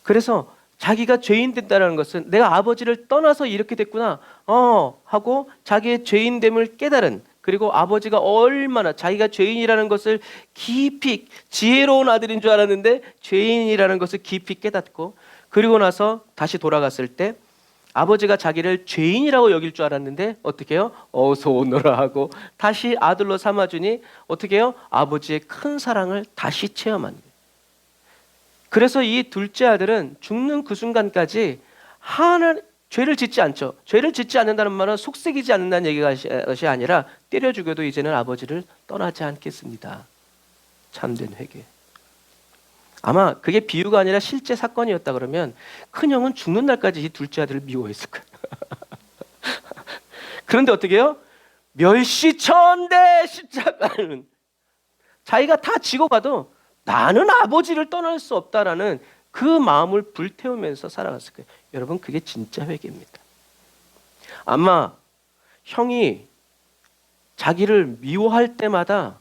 그래서 자기가 죄인 됐다는 것은 내가 아버지를 떠나서 이렇게 됐구나 하고 자기의 죄인됨을 깨달은, 그리고 아버지가 얼마나 자기가 죄인이라는 것을 깊이, 지혜로운 아들인 줄 알았는데 죄인이라는 것을 깊이 깨닫고, 그리고 나서 다시 돌아갔을 때 아버지가 자기를 죄인이라고 여길 줄 알았는데 어떻게 해요? 어서 오너라 하고 다시 아들로 삼아주니 어떻게 해요? 아버지의 큰 사랑을 다시 체험한 거예요. 그래서 이 둘째 아들은 죽는 그 순간까지 죄를 짓지 않죠. 죄를 짓지 않는다는 말은 속삭이지 않는다는 얘기가 것이 아니라 때려 죽여도 이제는 아버지를 떠나지 않겠습니다. 참된 회개. 아마 그게 비유가 아니라 실제 사건이었다 그러면 큰형은 죽는 날까지 이 둘째 아들을 미워했을 거예요. 그런데 어떻게 해요? 멸시천대 십자가는 자기가 다 지고 가도 나는 아버지를 떠날 수 없다라는 그 마음을 불태우면서 살아갔을 거예요. 여러분, 그게 진짜 회개입니다. 아마 형이 자기를 미워할 때마다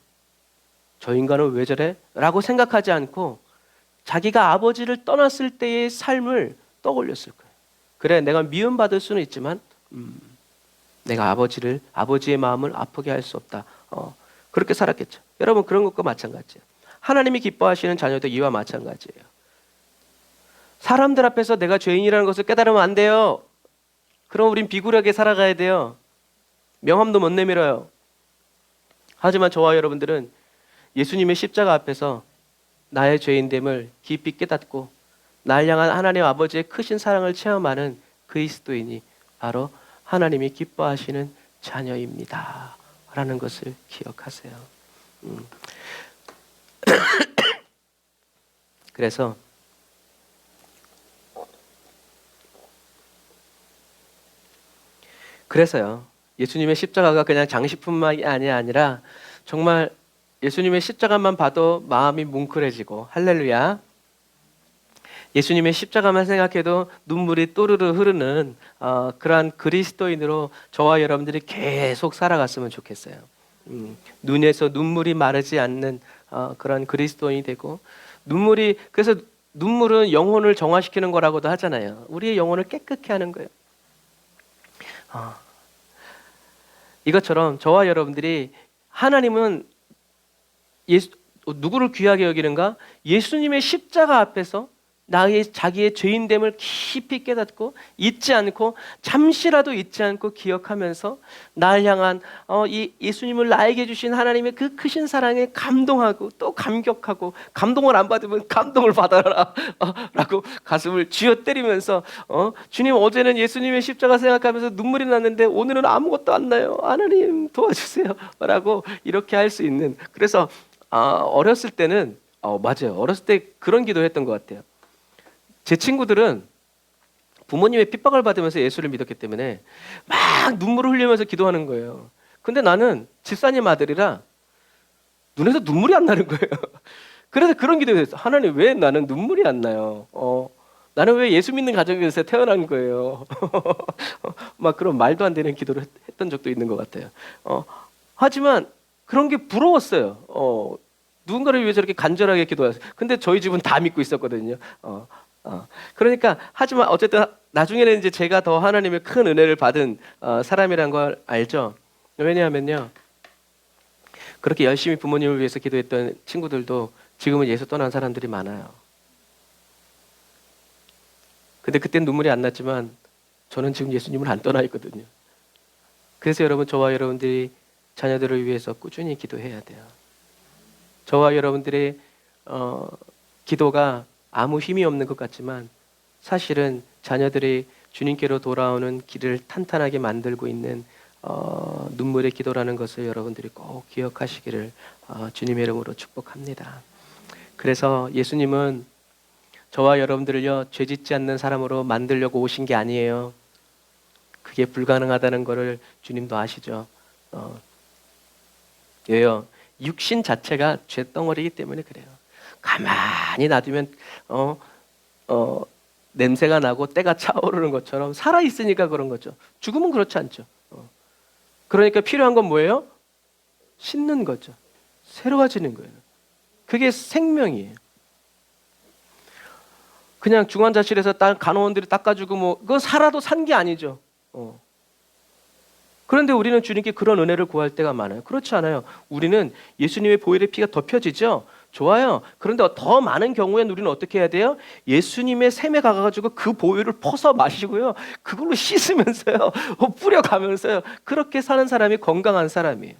저 인간은 왜 저래? 라고 생각하지 않고 자기가 아버지를 떠났을 때의 삶을 떠올렸을 거예요. 그래, 내가 미움받을 수는 있지만 내가 아버지의 마음을 아프게 할 수 없다. 그렇게 살았겠죠. 여러분, 그런 것과 마찬가지예요. 하나님이 기뻐하시는 자녀도 이와 마찬가지예요. 사람들 앞에서 내가 죄인이라는 것을 깨달으면 안 돼요. 그럼 우린 비굴하게 살아가야 돼요. 명함도 못 내밀어요. 하지만 저와 여러분들은 예수님의 십자가 앞에서 나의 죄인됨을 깊이 깨닫고 날 향한 하나님 아버지의 크신 사랑을 체험하는 그리스도인이 바로 하나님이 기뻐하시는 자녀입니다. 라는 것을 기억하세요. 그래서요, 예수님의 십자가가 그냥 장식품만이 아니라 정말 예수님의 십자가만 봐도 마음이 뭉클해지고, 할렐루야, 예수님의 십자가만 생각해도 눈물이 또르르 흐르는 그러한 그리스도인으로 저와 여러분들이 계속 살아갔으면 좋겠어요. 눈에서 눈물이 마르지 않는 그런 그리스도인이 되고, 그래서 눈물은 영혼을 정화시키는 거라고도 하잖아요. 우리의 영혼을 깨끗게 하는 거예요. 이것처럼 저와 여러분들이, 하나님은 누구를 귀하게 여기는가? 예수님의 십자가 앞에서 자기의 죄인됨을 깊이 깨닫고 잊지 않고, 잠시라도 잊지 않고 기억하면서 날 향한 이 예수님을 나에게 주신 하나님의 그 크신 사랑에 감동하고 또 감격하고, 감동을 안 받으면 감동을 받아라 라고 가슴을 쥐어 때리면서 주님, 어제는 예수님의 십자가 생각하면서 눈물이 났는데 오늘은 아무것도 안 나요. 하나님 도와주세요 라고 이렇게 할 수 있는. 그래서 어렸을 때는 맞아요, 어렸을 때 그런 기도했던 것 같아요. 제 친구들은 부모님의 핍박을 받으면서 예수를 믿었기 때문에 막 눈물을 흘리면서 기도하는 거예요. 근데 나는 집사님 아들이라 눈에서 눈물이 안 나는 거예요. 그래서 그런 기도를 했어요. 하나님, 왜 나는 눈물이 안 나요? 나는 왜 예수 믿는 가정에서 태어난 거예요? 막 그런 말도 안 되는 기도를 했던 적도 있는 것 같아요. 하지만 그런 게 부러웠어요. 누군가를 위해서 이렇게 간절하게 기도했어요. 근데 저희 집은 다 믿고 있었거든요. 그러니까, 하지만 어쨌든 나중에는 이제 제가 더 하나님의 큰 은혜를 받은 사람이란 걸 알죠. 왜냐하면요, 그렇게 열심히 부모님을 위해서 기도했던 친구들도 지금은 예수 떠난 사람들이 많아요. 근데 그땐 눈물이 안 났지만 저는 지금 예수님을 안 떠나 있거든요. 그래서 여러분, 저와 여러분들이 자녀들을 위해서 꾸준히 기도해야 돼요. 저와 여러분들의 기도가 아무 힘이 없는 것 같지만 사실은 자녀들이 주님께로 돌아오는 길을 탄탄하게 만들고 있는 눈물의 기도라는 것을 여러분들이 꼭 기억하시기를 주님의 이름으로 축복합니다. 그래서 예수님은 저와 여러분들을요, 죄짓지 않는 사람으로 만들려고 오신 게 아니에요. 그게 불가능하다는 것을 주님도 아시죠. 왜요? 육신 자체가 죄덩어리이기 때문에 그래요. 가만히 놔두면 냄새가 나고 때가 차오르는 것처럼 살아있으니까 그런 거죠. 죽으면 그렇지 않죠. 그러니까 필요한 건 뭐예요? 씻는 거죠. 새로워지는 거예요. 그게 생명이에요. 그냥 중환자실에서 간호원들이 닦아주고 뭐 그건 살아도 산 게 아니죠. 그런데 우리는 주님께 그런 은혜를 구할 때가 많아요. 그렇지 않아요. 우리는 예수님의 보혈의 피가 덮여지죠. 좋아요. 그런데 더 많은 경우에는 우리는 어떻게 해야 돼요? 예수님의 샘에 가가지고 그 보혈을 퍼서 마시고요. 그걸로 씻으면서요. 뿌려가면서요. 그렇게 사는 사람이 건강한 사람이에요.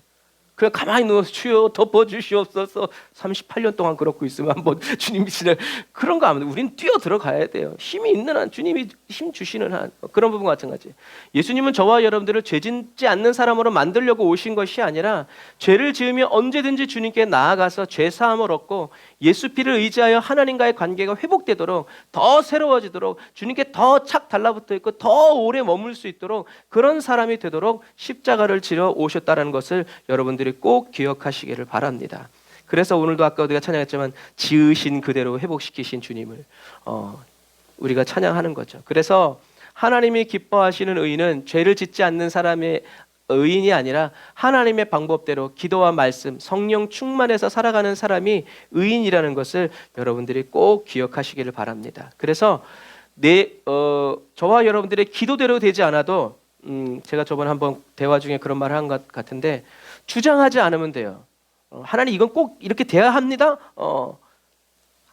그냥 가만히 누워서 주여 덮어주시옵소서 38년 동안 그렇고 있으면 한번 주님이 지날 그런 거 하면 우린 뛰어 들어가야 돼요. 힘이 있는 한, 주님이 힘 주시는 한, 그런 부분 마찬가지. 예수님은 저와 여러분들을 죄 짓지 않는 사람으로 만들려고 오신 것이 아니라 죄를 지으면 언제든지 주님께 나아가서 죄 사함을 얻고 예수 피를 의지하여 하나님과의 관계가 회복되도록, 더 새로워지도록, 주님께 더 착 달라붙어 있고 더 오래 머물 수 있도록 그런 사람이 되도록 십자가를 지러 오셨다는 것을 여러분들이 꼭 기억하시기를 바랍니다. 그래서 오늘도 아까 우리가 찬양했지만 지으신 그대로 회복시키신 주님을 우리가 찬양하는 거죠. 그래서 하나님이 기뻐하시는 의인은 죄를 짓지 않는 사람의 의인이 아니라 하나님의 방법대로 기도와 말씀, 성령 충만해서 살아가는 사람이 의인이라는 것을 여러분들이 꼭 기억하시기를 바랍니다. 그래서 저와 여러분들의 기도대로 되지 않아도 제가 저번에 한번 대화 중에 그런 말을 한 것 같은데, 주장하지 않으면 돼요. 하나님 이건 꼭 이렇게 돼야 합니다.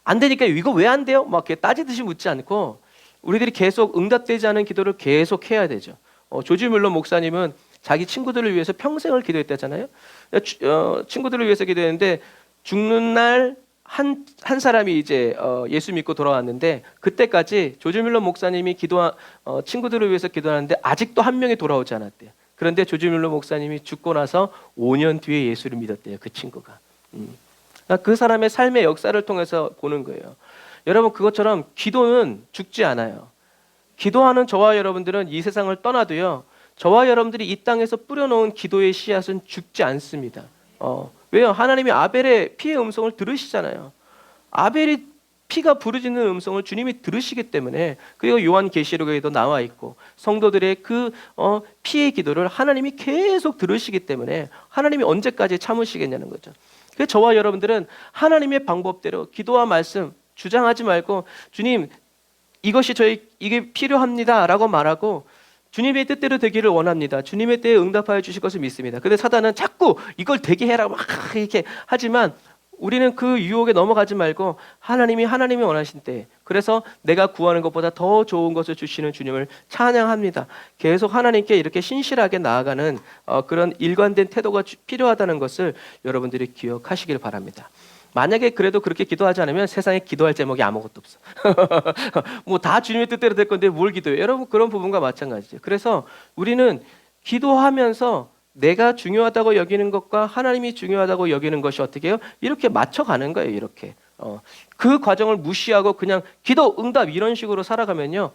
안 되니까 이거 왜 안 돼요? 막 이렇게 따지듯이 묻지 않고 우리들이 계속 응답되지 않은 기도를 계속 해야 되죠. 조지 뮬러 목사님은 자기 친구들을 위해서 평생을 기도했다잖아요. 친구들을 위해서 기도했는데 죽는 날 한 사람이 이제 예수 믿고 돌아왔는데, 그때까지 조지 뮬러 목사님이 친구들을 위해서 기도하는데 아직도 한 명이 돌아오지 않았대요. 그런데 조지 뮬러 목사님이 죽고 나서 5년 뒤에 예수를 믿었대요. 그 친구가. 그 사람의 삶의 역사를 통해서 보는 거예요. 여러분, 그것처럼 기도는 죽지 않아요. 기도하는 저와 여러분들은 이 세상을 떠나도요, 저와 여러분들이 이 땅에서 뿌려놓은 기도의 씨앗은 죽지 않습니다. 왜요? 하나님이 아벨의 피의 음성을 들으시잖아요. 아벨이 피가 부르짖는 음성을 주님이 들으시기 때문에, 그리고 요한계시록에도 나와 있고 성도들의 그 피의 기도를 하나님이 계속 들으시기 때문에 하나님이 언제까지 참으시겠냐는 거죠. 그래서 저와 여러분들은 하나님의 방법대로 기도와 말씀 주장하지 말고, 주님 이것이 이게 필요합니다 라고 말하고, 주님의 뜻대로 되기를 원합니다. 주님의 때에 응답하여 주실 것을 믿습니다. 근데 사단은 자꾸 이걸 되게 해라 막 이렇게 하지만, 우리는 그 유혹에 넘어가지 말고 하나님이 원하신 때, 그래서 내가 구하는 것보다 더 좋은 것을 주시는 주님을 찬양합니다. 계속 하나님께 이렇게 신실하게 나아가는 그런 일관된 태도가 필요하다는 것을 여러분들이 기억하시길 바랍니다. 만약에 그래도 그렇게 기도하지 않으면 세상에 기도할 제목이 아무것도 없어. 뭐 다 주님의 뜻대로 될 건데 뭘 기도해요? 여러분, 그런 부분과 마찬가지죠. 그래서 우리는 기도하면서 내가 중요하다고 여기는 것과 하나님이 중요하다고 여기는 것이 어떻게 해요? 이렇게 맞춰가는 거예요. 이렇게 그 과정을 무시하고 그냥 기도, 응답 이런 식으로 살아가면요,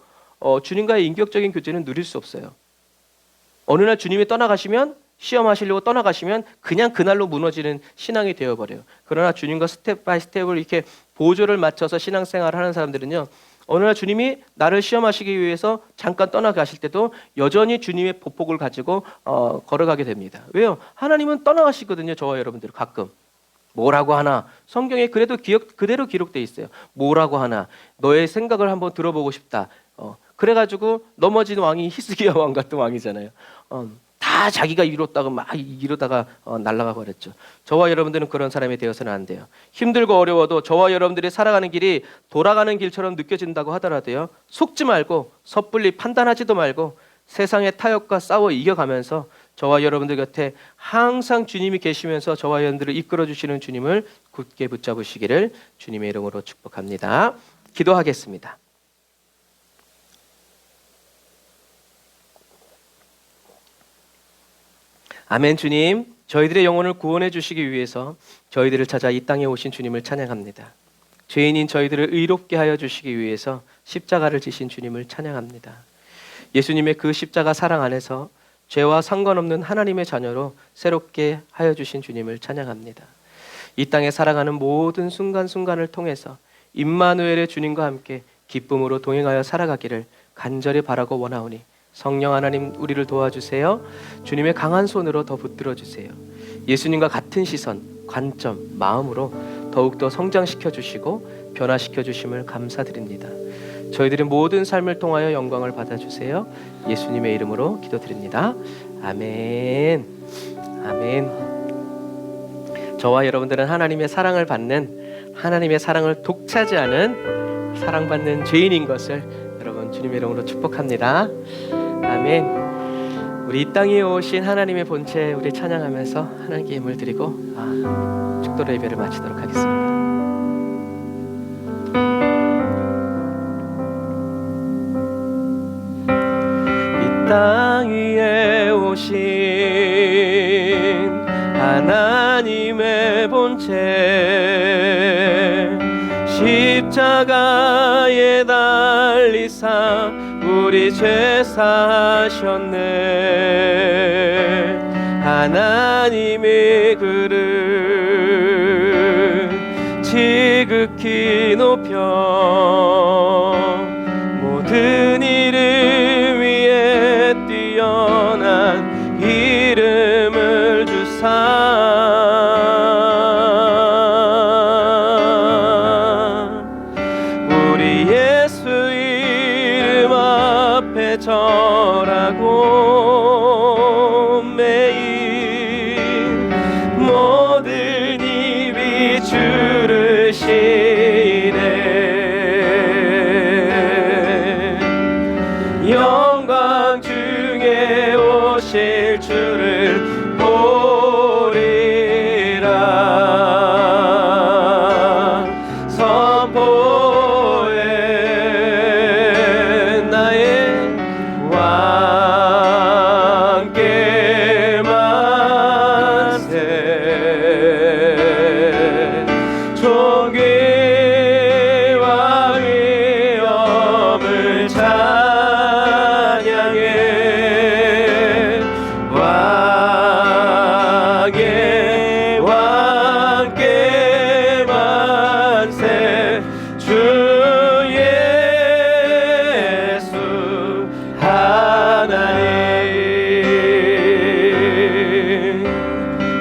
주님과의 인격적인 교제는 누릴 수 없어요. 어느 날 주님이 떠나가시면, 시험하시려고 떠나가시면 그냥 그날로 무너지는 신앙이 되어버려요. 그러나 주님과 스텝 바이 스텝을 이렇게 보조를 맞춰서 신앙생활을 하는 사람들은요, 어느 날 주님이 나를 시험하시기 위해서 잠깐 떠나가실 때도 여전히 주님의 보폭을 가지고 걸어가게 됩니다. 왜요? 하나님은 떠나가시거든요. 저와 여러분들 가끔. 뭐라고 하나? 성경에 그래도 그대로 기록되어 있어요. 뭐라고 하나? 너의 생각을 한번 들어보고 싶다. 그래가지고 넘어진 왕이 히스기야 왕 같은 왕이잖아요. 다 자기가 이뤘다고 막 이루다가 날아가 버렸죠. 저와 여러분들은 그런 사람이 되어서는 안 돼요. 힘들고 어려워도 저와 여러분들이 살아가는 길이 돌아가는 길처럼 느껴진다고 하더라도요, 속지 말고 섣불리 판단하지도 말고 세상의 타협과 싸워 이겨가면서 저와 여러분들 곁에 항상 주님이 계시면서 저와 여러분들을 이끌어 주시는 주님을 굳게 붙잡으시기를 주님의 이름으로 축복합니다. 기도하겠습니다. 아멘. 주님, 저희들의 영혼을 구원해 주시기 위해서 저희들을 찾아 이 땅에 오신 주님을 찬양합니다. 죄인인 저희들을 의롭게 하여 주시기 위해서 십자가를 지신 주님을 찬양합니다. 예수님의 그 십자가 사랑 안에서 죄와 상관없는 하나님의 자녀로 새롭게 하여 주신 주님을 찬양합니다. 이 땅에 살아가는 모든 순간순간을 통해서 임마누엘의 주님과 함께 기쁨으로 동행하여 살아가기를 간절히 바라고 원하오니 성령 하나님 우리를 도와주세요. 주님의 강한 손으로 더 붙들어 주세요. 예수님과 같은 시선, 관점, 마음으로 더욱더 성장시켜 주시고 변화시켜 주심을 감사드립니다. 저희들의 모든 삶을 통하여 영광을 받아주세요. 예수님의 이름으로 기도드립니다. 아멘. 아멘. 저와 여러분들은 하나님의 사랑을 받는, 하나님의 사랑을 독차지하는 사랑받는 죄인인 것을 여러분 주님의 이름으로 축복합니다. 아멘. 우리 이 땅에 오신 하나님의 본체 우리 찬양하면서 하나님께 힘을 드리고 축도로 예배를 마치도록 하겠습니다. 이 땅 위에 오신 하나님의 본체 십자가에 달리사 우리 죄 사하셨네. 하나님의 글을 지극히 높여 모든 이름 위에 뛰어난 이름을 주사 우리 예수 이름 앞에 절하고 매일 모든 입이 주를 시네. 영광 중에 오실 주를 보리라. 선포해 나의 왕께 만세. 존귀와 위엄을 찬양해. 왕의 왕께 만세. 주 예수 하나님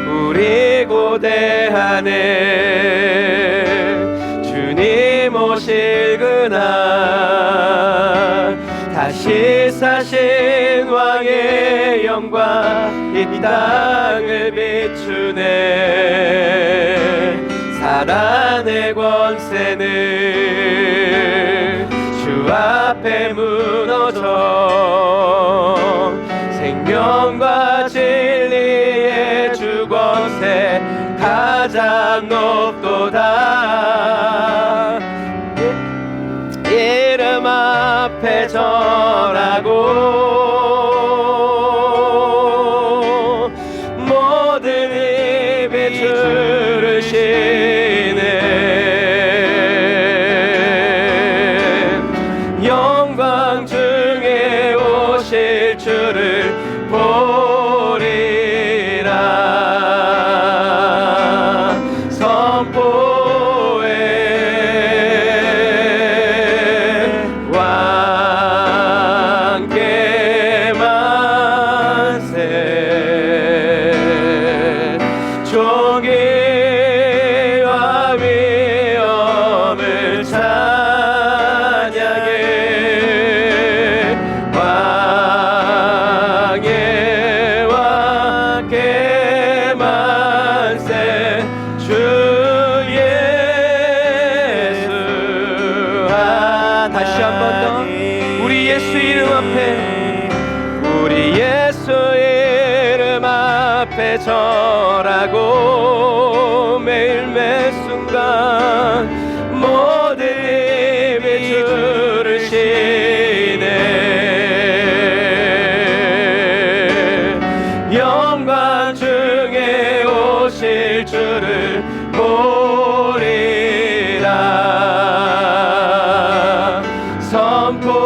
우리 고대하네. 주님 오실 그날 다시 사신 왕의 영광 이 땅을 비추네. 사단의 권세는 주 앞에 무너져 생명과 진리의 주 권세 가장 높도다. 이름 앞에 절하고 모든 입이 주를 시네. 영광 중에 오실 주를 보리라. 선포해 주께 절하고 매일 매 순간 모든 힘이 주를 시네 영광 중에 오실 줄을 보리라 선포해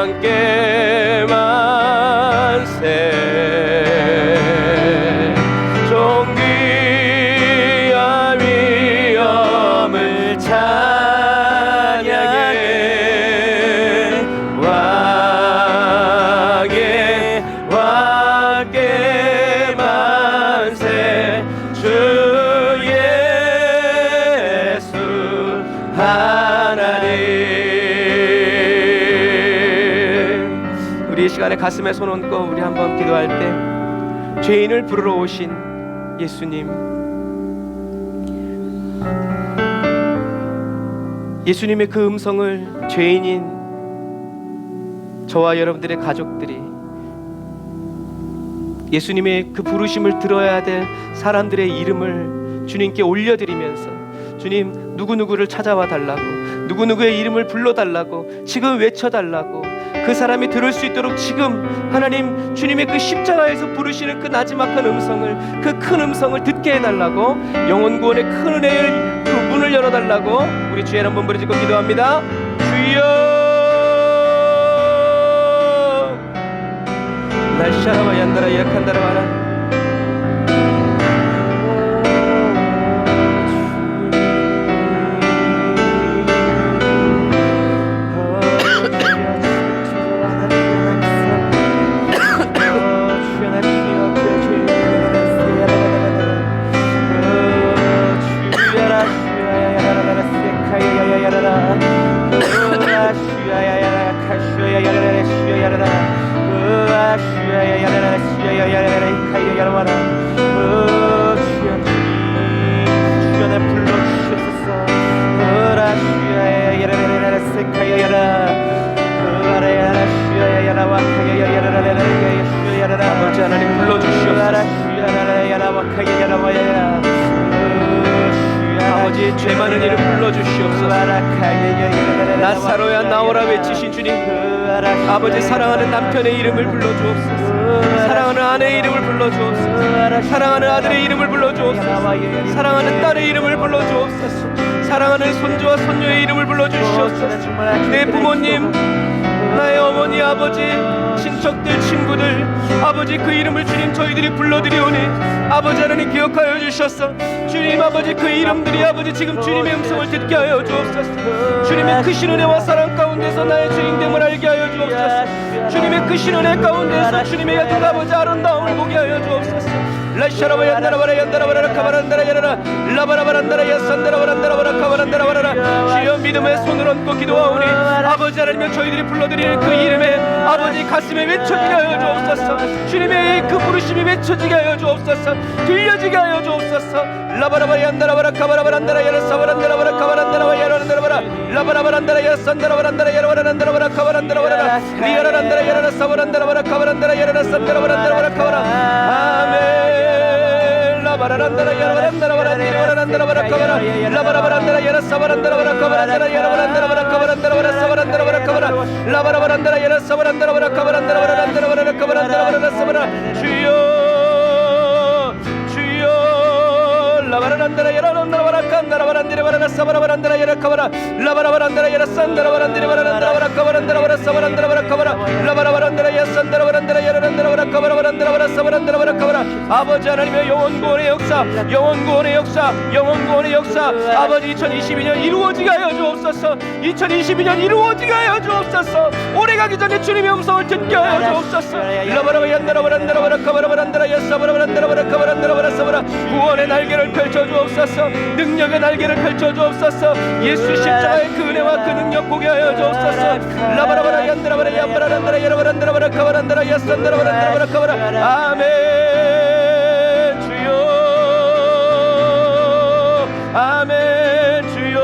왕께 만세 존귀와 위엄을 찬양해 왕께 만세 주 예수 하나님. 우리 이 시간에 가슴에 손 얹고 우리 한번 기도할 때 죄인을 부르러 오신 예수님, 예수님의 그 음성을 죄인인 저와 여러분들의 가족들이 예수님의 그 부르심을 들어야 될 사람들의 이름을 주님께 올려드리면서 주님 누구누구를 찾아와 달라고 누구누구의 이름을 불러달라고 지금 외쳐달라고 그 사람이 들을 수 있도록 지금 하나님 주님의 그 십자가에서 부르시는 그 나지막한 음성을 그 큰 음성을 듣게 해달라고 영혼 구원의 큰 은혜의 그 문을 열어달라고 우리 주의 한번 부르짖고 기도합니다. 주여 날샤라와 얀다라 예약한다라 와라 아버지 하나님 불러주시옵소서. 아버지 죄 많은 이름 불러주시옵소서. 나사로야 나오라 외치신 주님, 아버지 사랑하는 남편의 이름을 불러주옵소서. 사랑하는 아내의 이름을 불러주옵소서. 사랑하는 아들의 이름을 불러주옵소서. 사랑하는 딸의 이름을 불러주옵소서. 사랑하는 손주와 손녀의 이름을 불러주시옵소서. 내 부모님, 나의 어머니, 아버지, 친척들, 친구들, 아버지 그 이름을 주님 저희들이 불러드리오니 아버지 하나님 기억하여 주셨어. 주님 아버지 그 이름들이 아버지 지금 주님의 음성을 듣게 하여 주옵소서. 주님의 크신 은혜와 사랑 가운데서 나의 주인됨을 알게 하여 주옵소서. 주님의 크신 은혜 가운데서 주님의 그 아버지 아름다움을 보게 하여 주옵소서. 라샤라바 얀다라바라 얀다라바라 카바란다라 야라라 라바라바란다라 야산다라바란다라바라 카바란다라바라라. 주여 믿음의 손을 얹고 기도하오니 아버지 하나님 저희들이 불러드리는 그 이름에 아버지 가슴에 외쳐지게 하여 주옵소서. 주님의 그 부르심이 외쳐지게 하여 주옵소서. 들려지게 하여 주옵소서. 라바라바라 얀다라바라 카바라바란다라 야라사바란다라바라 카바란다라바 야라란다라바라 라바라바란다라 야산다라바란다라 야라바란다라바라 카바란다라바라 리아라란다라 야라사바란다라바라 카바란다라 야라산다라바란다라바라 카바라. 아멘. 라바라란다라 야라바란다라바라 리아라란다라바라 카바라 라바라바란다라 야라사바란다라바라 카바란다라 야라바란다라바라 카바란다라바라 사바란다라바라 카바라 라바라바란다라 야라사바란다라바라 카바란다라바라 란다라바라 카바란다라바라 사바라. 주여 주여 라바라란다라 야라란다라바라 칸다라바란디라바라 사바라바란다라 야라카바라 라바라바란다라 야라산다라바란디라바라 카바란다라바라 사바란다라바라 카바라 라바라바란다라 야산다라바란다라 야라란다라바라 카바라바란다라바라 사바란다라바라 카바라. 아버지 하나님의 영원 구원의 역사, 영원 구원의 역사, 영원 구원의 역사 아버지 2022년 이루어지게 하여 주옵소서. 2022년 이루어지게 하여 주옵소서. 오래 가기 전에 주님의 음성을 듣게 하여 주옵소서. 라바라바 얀다라바란다라바라 카바라바란다라 야사바라바란다라바라 카바란다라바라 사바라. 구원의 날개를 펼쳐 주옵소서. 능력의 날개를 펼쳐 주옵소서. 예수 십자가의 그 은혜와 그 능력 보게 하여 주옵소서. 라바라바라 얀다라바라 얀바라란다라 야라바란다라바라 카바란다라 야산다라바란다라바라 카바라. 아멘. 주여 아멘. 주여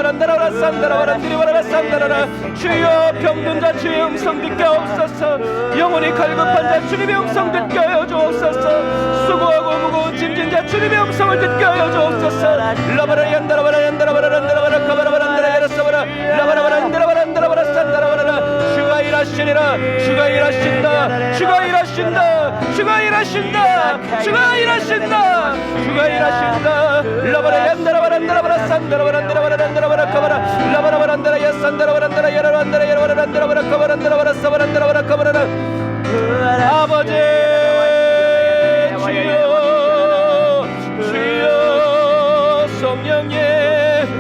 라바란다라바라 산다라바란디리바라라 산다라라. 주여 병든 자 주의 음성 듣게 하옵소서. 영혼이 갈급한 자 주님의 음성 듣게 하여 주옵소서. 수고하고 무거운 짐진 자 주님의 음성을 듣게 하여 주옵소서. 라바라얀다라바라얀다라바라란다라바라 카바라바란다라 야라사바라 라바라바란다라바란다라바라 산다라바라라. 주가 일하시니라. 주가 일하신다. 주가 일하신다. 주가 일하신다. 주가 일하신다. 주가 일하신다. 라바라얀다라바란다라바라 산다라바란다라바란다라바라 카바라 라바라바란다라 야산다라바란다라 야라란다라 야라란다라바라 카바란다라바라 사바란다라바라 카바라라. 아버지 주여 주여 성령님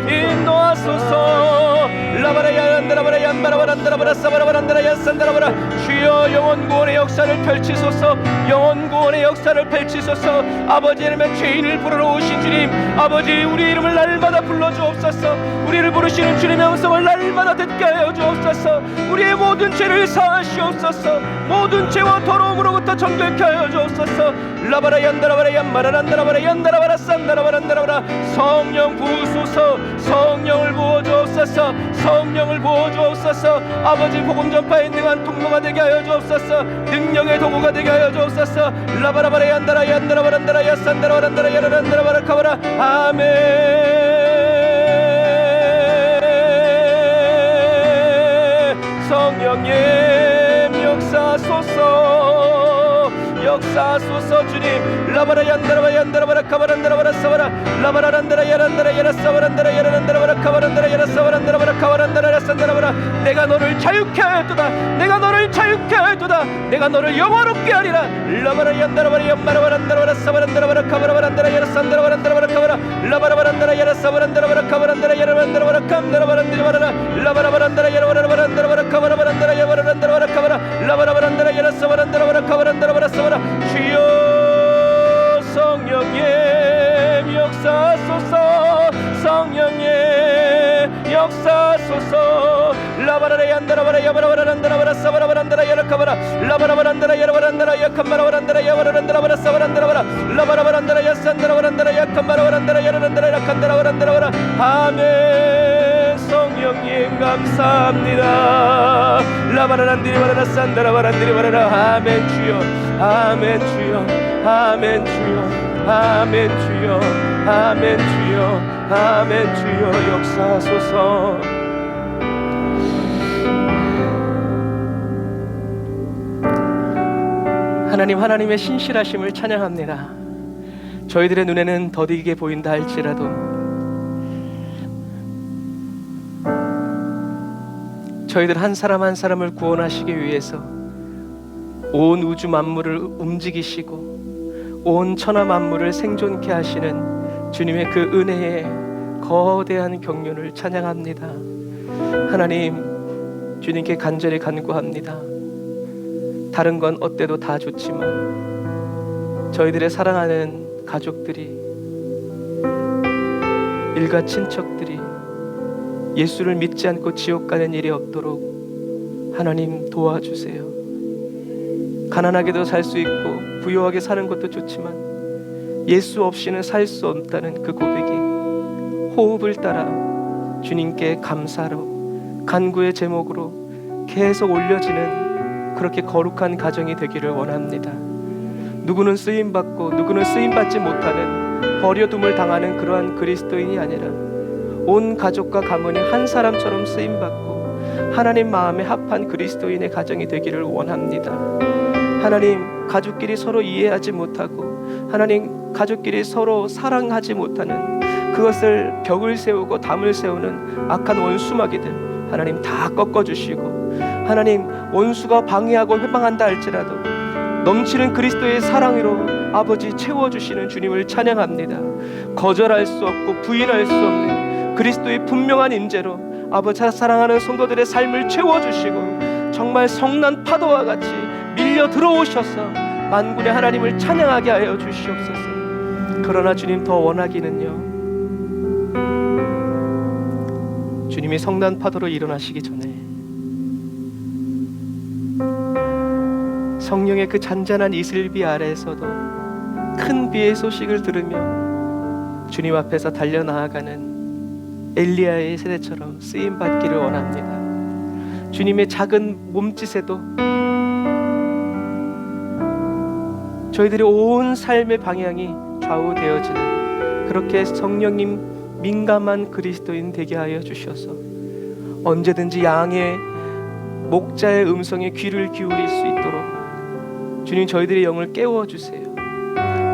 인도하소서. 라바라야란다라바라 얀바라바란다라바라 사바라바란다라 야산다라바라. 주여 영원 구원의 역사를 펼치소서. 영원 구원의 역사를 펼치소서. 아버지 이름의 죄인을 부르러 오신 주님, 아버지 우리 이름을 날마다 불러주옵소서. 우리를 부르시는 주님의 음성을 날마다 듣게 하여 주옵소서. 우리의 모든 죄를 사하시옵소서. 모든 죄와 더러움으로부터 정결케 하여 주옵소서. 라바라 얀다라바라 얀바라란다라바라 얀다라바라 산다라바란다라바라. 성령 부으소서. 성령을 부어주옵소서. 성령을 부어주옵소서. 아버지 복음 전파에 능한 통로가 되게 하여 주옵소서. 능력의 도구가 되게 하여 주옵소서. 라바라바라 얀다라 얀다라바란다라 야산다라바란다라 야라란다라바라 카바라. 아멘. 성령님 역사소서. 역사소서 주님. 라바라 얀다라바 얀다라바라 카바란다라바라 사바라 라바라란다라 야란다라 야라사바란다라 야라란다라바라 카바란다라 야라사바란다라바라 카바란다라 야산다라바라. 내가 너를 자유케 하였도다. 내가 너를 자유케 하였도다. 내가 너를 영화롭게 하리라. 라바라 얀다라바라 얀바라바란다라바라 사바란다라바라 카바라바란다라 야라산다라바란다라바라 카바라 라바라바란다라 야라사바란다라바라 카바란다라 야라란다라바라 캄다라바란다라바라 라바라바란다라 야라바란다라바라 카바라바란다라 야바라란다라바라 카바라 라바라바란다라 야라사바란다라바라 카바란다라바라 사바라. 주여 성령님 역사소서. 성령님 역사소서. 라바라라 얀다라바라 야바라바란다라바라 사바라바란다라 야라카바라 라바라바란다라 야라바란다라 야칸바라바란다라 야바라란다라바라 사바란다라바라 라바라바란다라 야산다라바란다라 야칸바라바란다라 야라란다라 야칸다라바란다라바라. 아멘. 성령님 감사합니다. 라바라란디리바라라 산다라바란디리바라라. 아멘 주여. 아멘 주여. 아멘 주여. 아멘 주여. 아멘 주여. 아멘 주여 역사소서. 하나님, 하나님의 신실하심을 찬양합니다. 저희들의 눈에는 더디게 보인다 할지라도 저희들 한 사람 한 사람을 구원하시기 위해서 온 우주 만물을 움직이시고 온 천하 만물을 생존케 하시는 주님의 그 은혜의 거대한 경륜을 찬양합니다. 하나님, 주님께 간절히 간구합니다. 다른 건 어때도 다 좋지만 저희들의 사랑하는 가족들이, 일가 친척들이 예수를 믿지 않고 지옥 가는 일이 없도록 하나님 도와주세요. 가난하게도 살 수 있고 부유하게 사는 것도 좋지만 예수 없이는 살 수 없다는 그 고백이 호흡을 따라 주님께 감사로 간구의 제목으로 계속 올려지는 그렇게 거룩한 가정이 되기를 원합니다. 누구는 쓰임받고 누구는 쓰임받지 못하는 버려둠을 당하는 그러한 그리스도인이 아니라 온 가족과 가문이 한 사람처럼 쓰임받고 하나님 마음에 합한 그리스도인의 가정이 되기를 원합니다. 하나님, 가족끼리 서로 이해하지 못하고 하나님, 가족끼리 서로 사랑하지 못하는 그것을 벽을 세우고 담을 세우는 악한 원수마귀들 하나님 다 꺾어주시고, 하나님 원수가 방해하고 회방한다 할지라도 넘치는 그리스도의 사랑으로 아버지 채워주시는 주님을 찬양합니다. 거절할 수 없고 부인할 수 없는 그리스도의 분명한 임재로 아버지 사랑하는 성도들의 삶을 채워주시고 정말 성난 파도와 같이 밀려 들어오셔서 만군의 하나님을 찬양하게 하여 주시옵소서. 그러나 주님, 더 원하기는요, 주님이 성난 파도로 일어나시기 전에 성령의 그 잔잔한 이슬비 아래에서도 큰 비의 소식을 들으며 주님 앞에서 달려나아가는 엘리야의 세대처럼 쓰임 받기를 원합니다. 주님의 작은 몸짓에도 저희들의 온 삶의 방향이 좌우되어지는 그렇게 성령님 민감한 그리스도인 되게 하여 주셔서 언제든지 양의 목자의 음성에 귀를 기울일 수 있도록 주님 저희들의 영을 깨워주세요.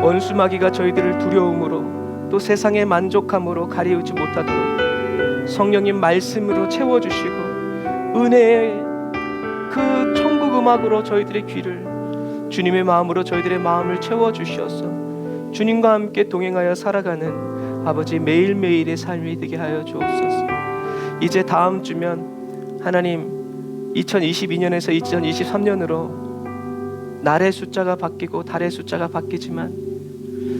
원수 마귀가 저희들을 두려움으로 또 세상의 만족함으로 가리우지 못하도록 성령님 말씀으로 채워주시고 은혜의 그 천국 음악으로 저희들의 귀를 주님의 마음으로 저희들의 마음을 채워주셔서 주님과 함께 동행하여 살아가는 아버지 매일매일의 삶이 되게 하여 주옵소서. 이제 다음 주면 하나님 2022년에서 2023년으로 날의 숫자가 바뀌고 달의 숫자가 바뀌지만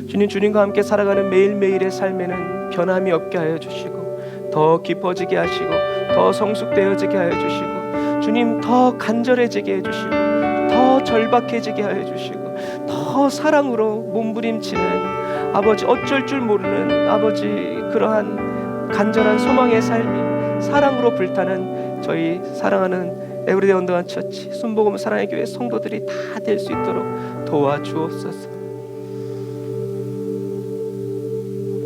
주님과 함께 살아가는 매일매일의 삶에는 변함이 없게 하여 주시고 더 깊어지게 하시고 더 성숙되어지게 하여 주시고 주님 더 간절해지게 해주시고 더 절박해지게 하여 주시고 더 사랑으로 몸부림치는 아버지 어쩔 줄 모르는 아버지 그러한 간절한 소망의 삶이 사랑으로 불타는 저희 사랑하는 에브리데이 원더한 처치 순복음 사랑의 교회 성도들이 다 될 수 있도록 도와주옵소서.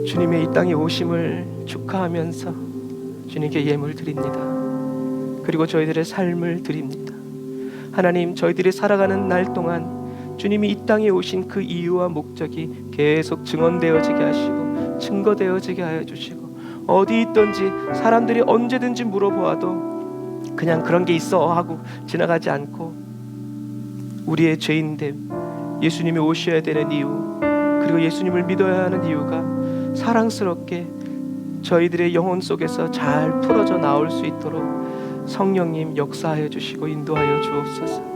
주님의 이 땅에 오심을 축하하면서 주님께 예물 드립니다. 그리고 저희들의 삶을 드립니다. 하나님 저희들이 살아가는 날 동안 주님이 이 땅에 오신 그 이유와 목적이 계속 증언되어지게 하시고 증거되어지게 하여 주시고 어디 있든지 사람들이 언제든지 물어보아도 그냥 그런 게 있어 하고 지나가지 않고 우리의 죄인됨, 예수님이 오셔야 되는 이유, 그리고 예수님을 믿어야 하는 이유가 사랑스럽게 저희들의 영혼 속에서 잘 풀어져 나올 수 있도록 성령님 역사하여 주시고 인도하여 주옵소서.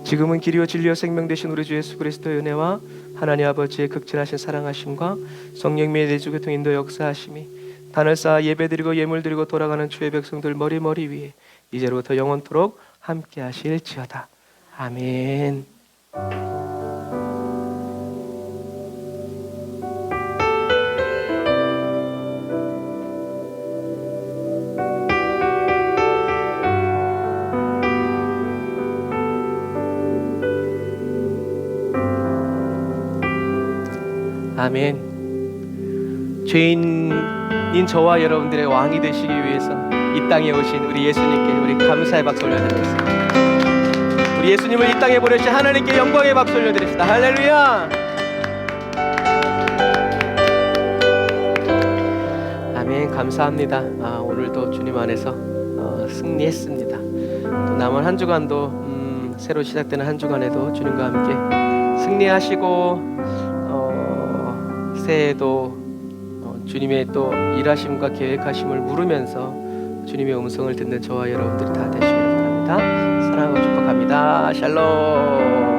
지금은 길이요 진리요 생명 되신 우리 주 예수 그리스도의 은혜와 하나님 아버지의 극진하신 사랑하심과 성령님의 내주교통 인도 역사하심이 단을 쌓아 예배드리고 예물드리고 돌아가는 주의 백성들 머리 위에 이제로부터 영원토록 함께 하실지어다. 아멘. 아멘. 죄인인 저와 여러분들의 왕이 되시기 위해서 이 땅에 오신 우리 예수님께 우리 감사의 박수 올려드리겠습니다. 우리 예수님을 이 땅에 보내신 하나님께 영광의 박수 올려드립시다. 할렐루야. 아멘. 감사합니다. 오늘도 주님 안에서 승리했습니다. 또 남은 한 주간도 새로 시작되는 한 주간에도 주님과 함께 승리하시고 새해에도 주님의 또 일하심과 계획하심을 물으면서 주님의 음성을 듣는 저와 여러분들이 다 되시기를 바랍니다. 사랑하고 축복합니다. 샬롬.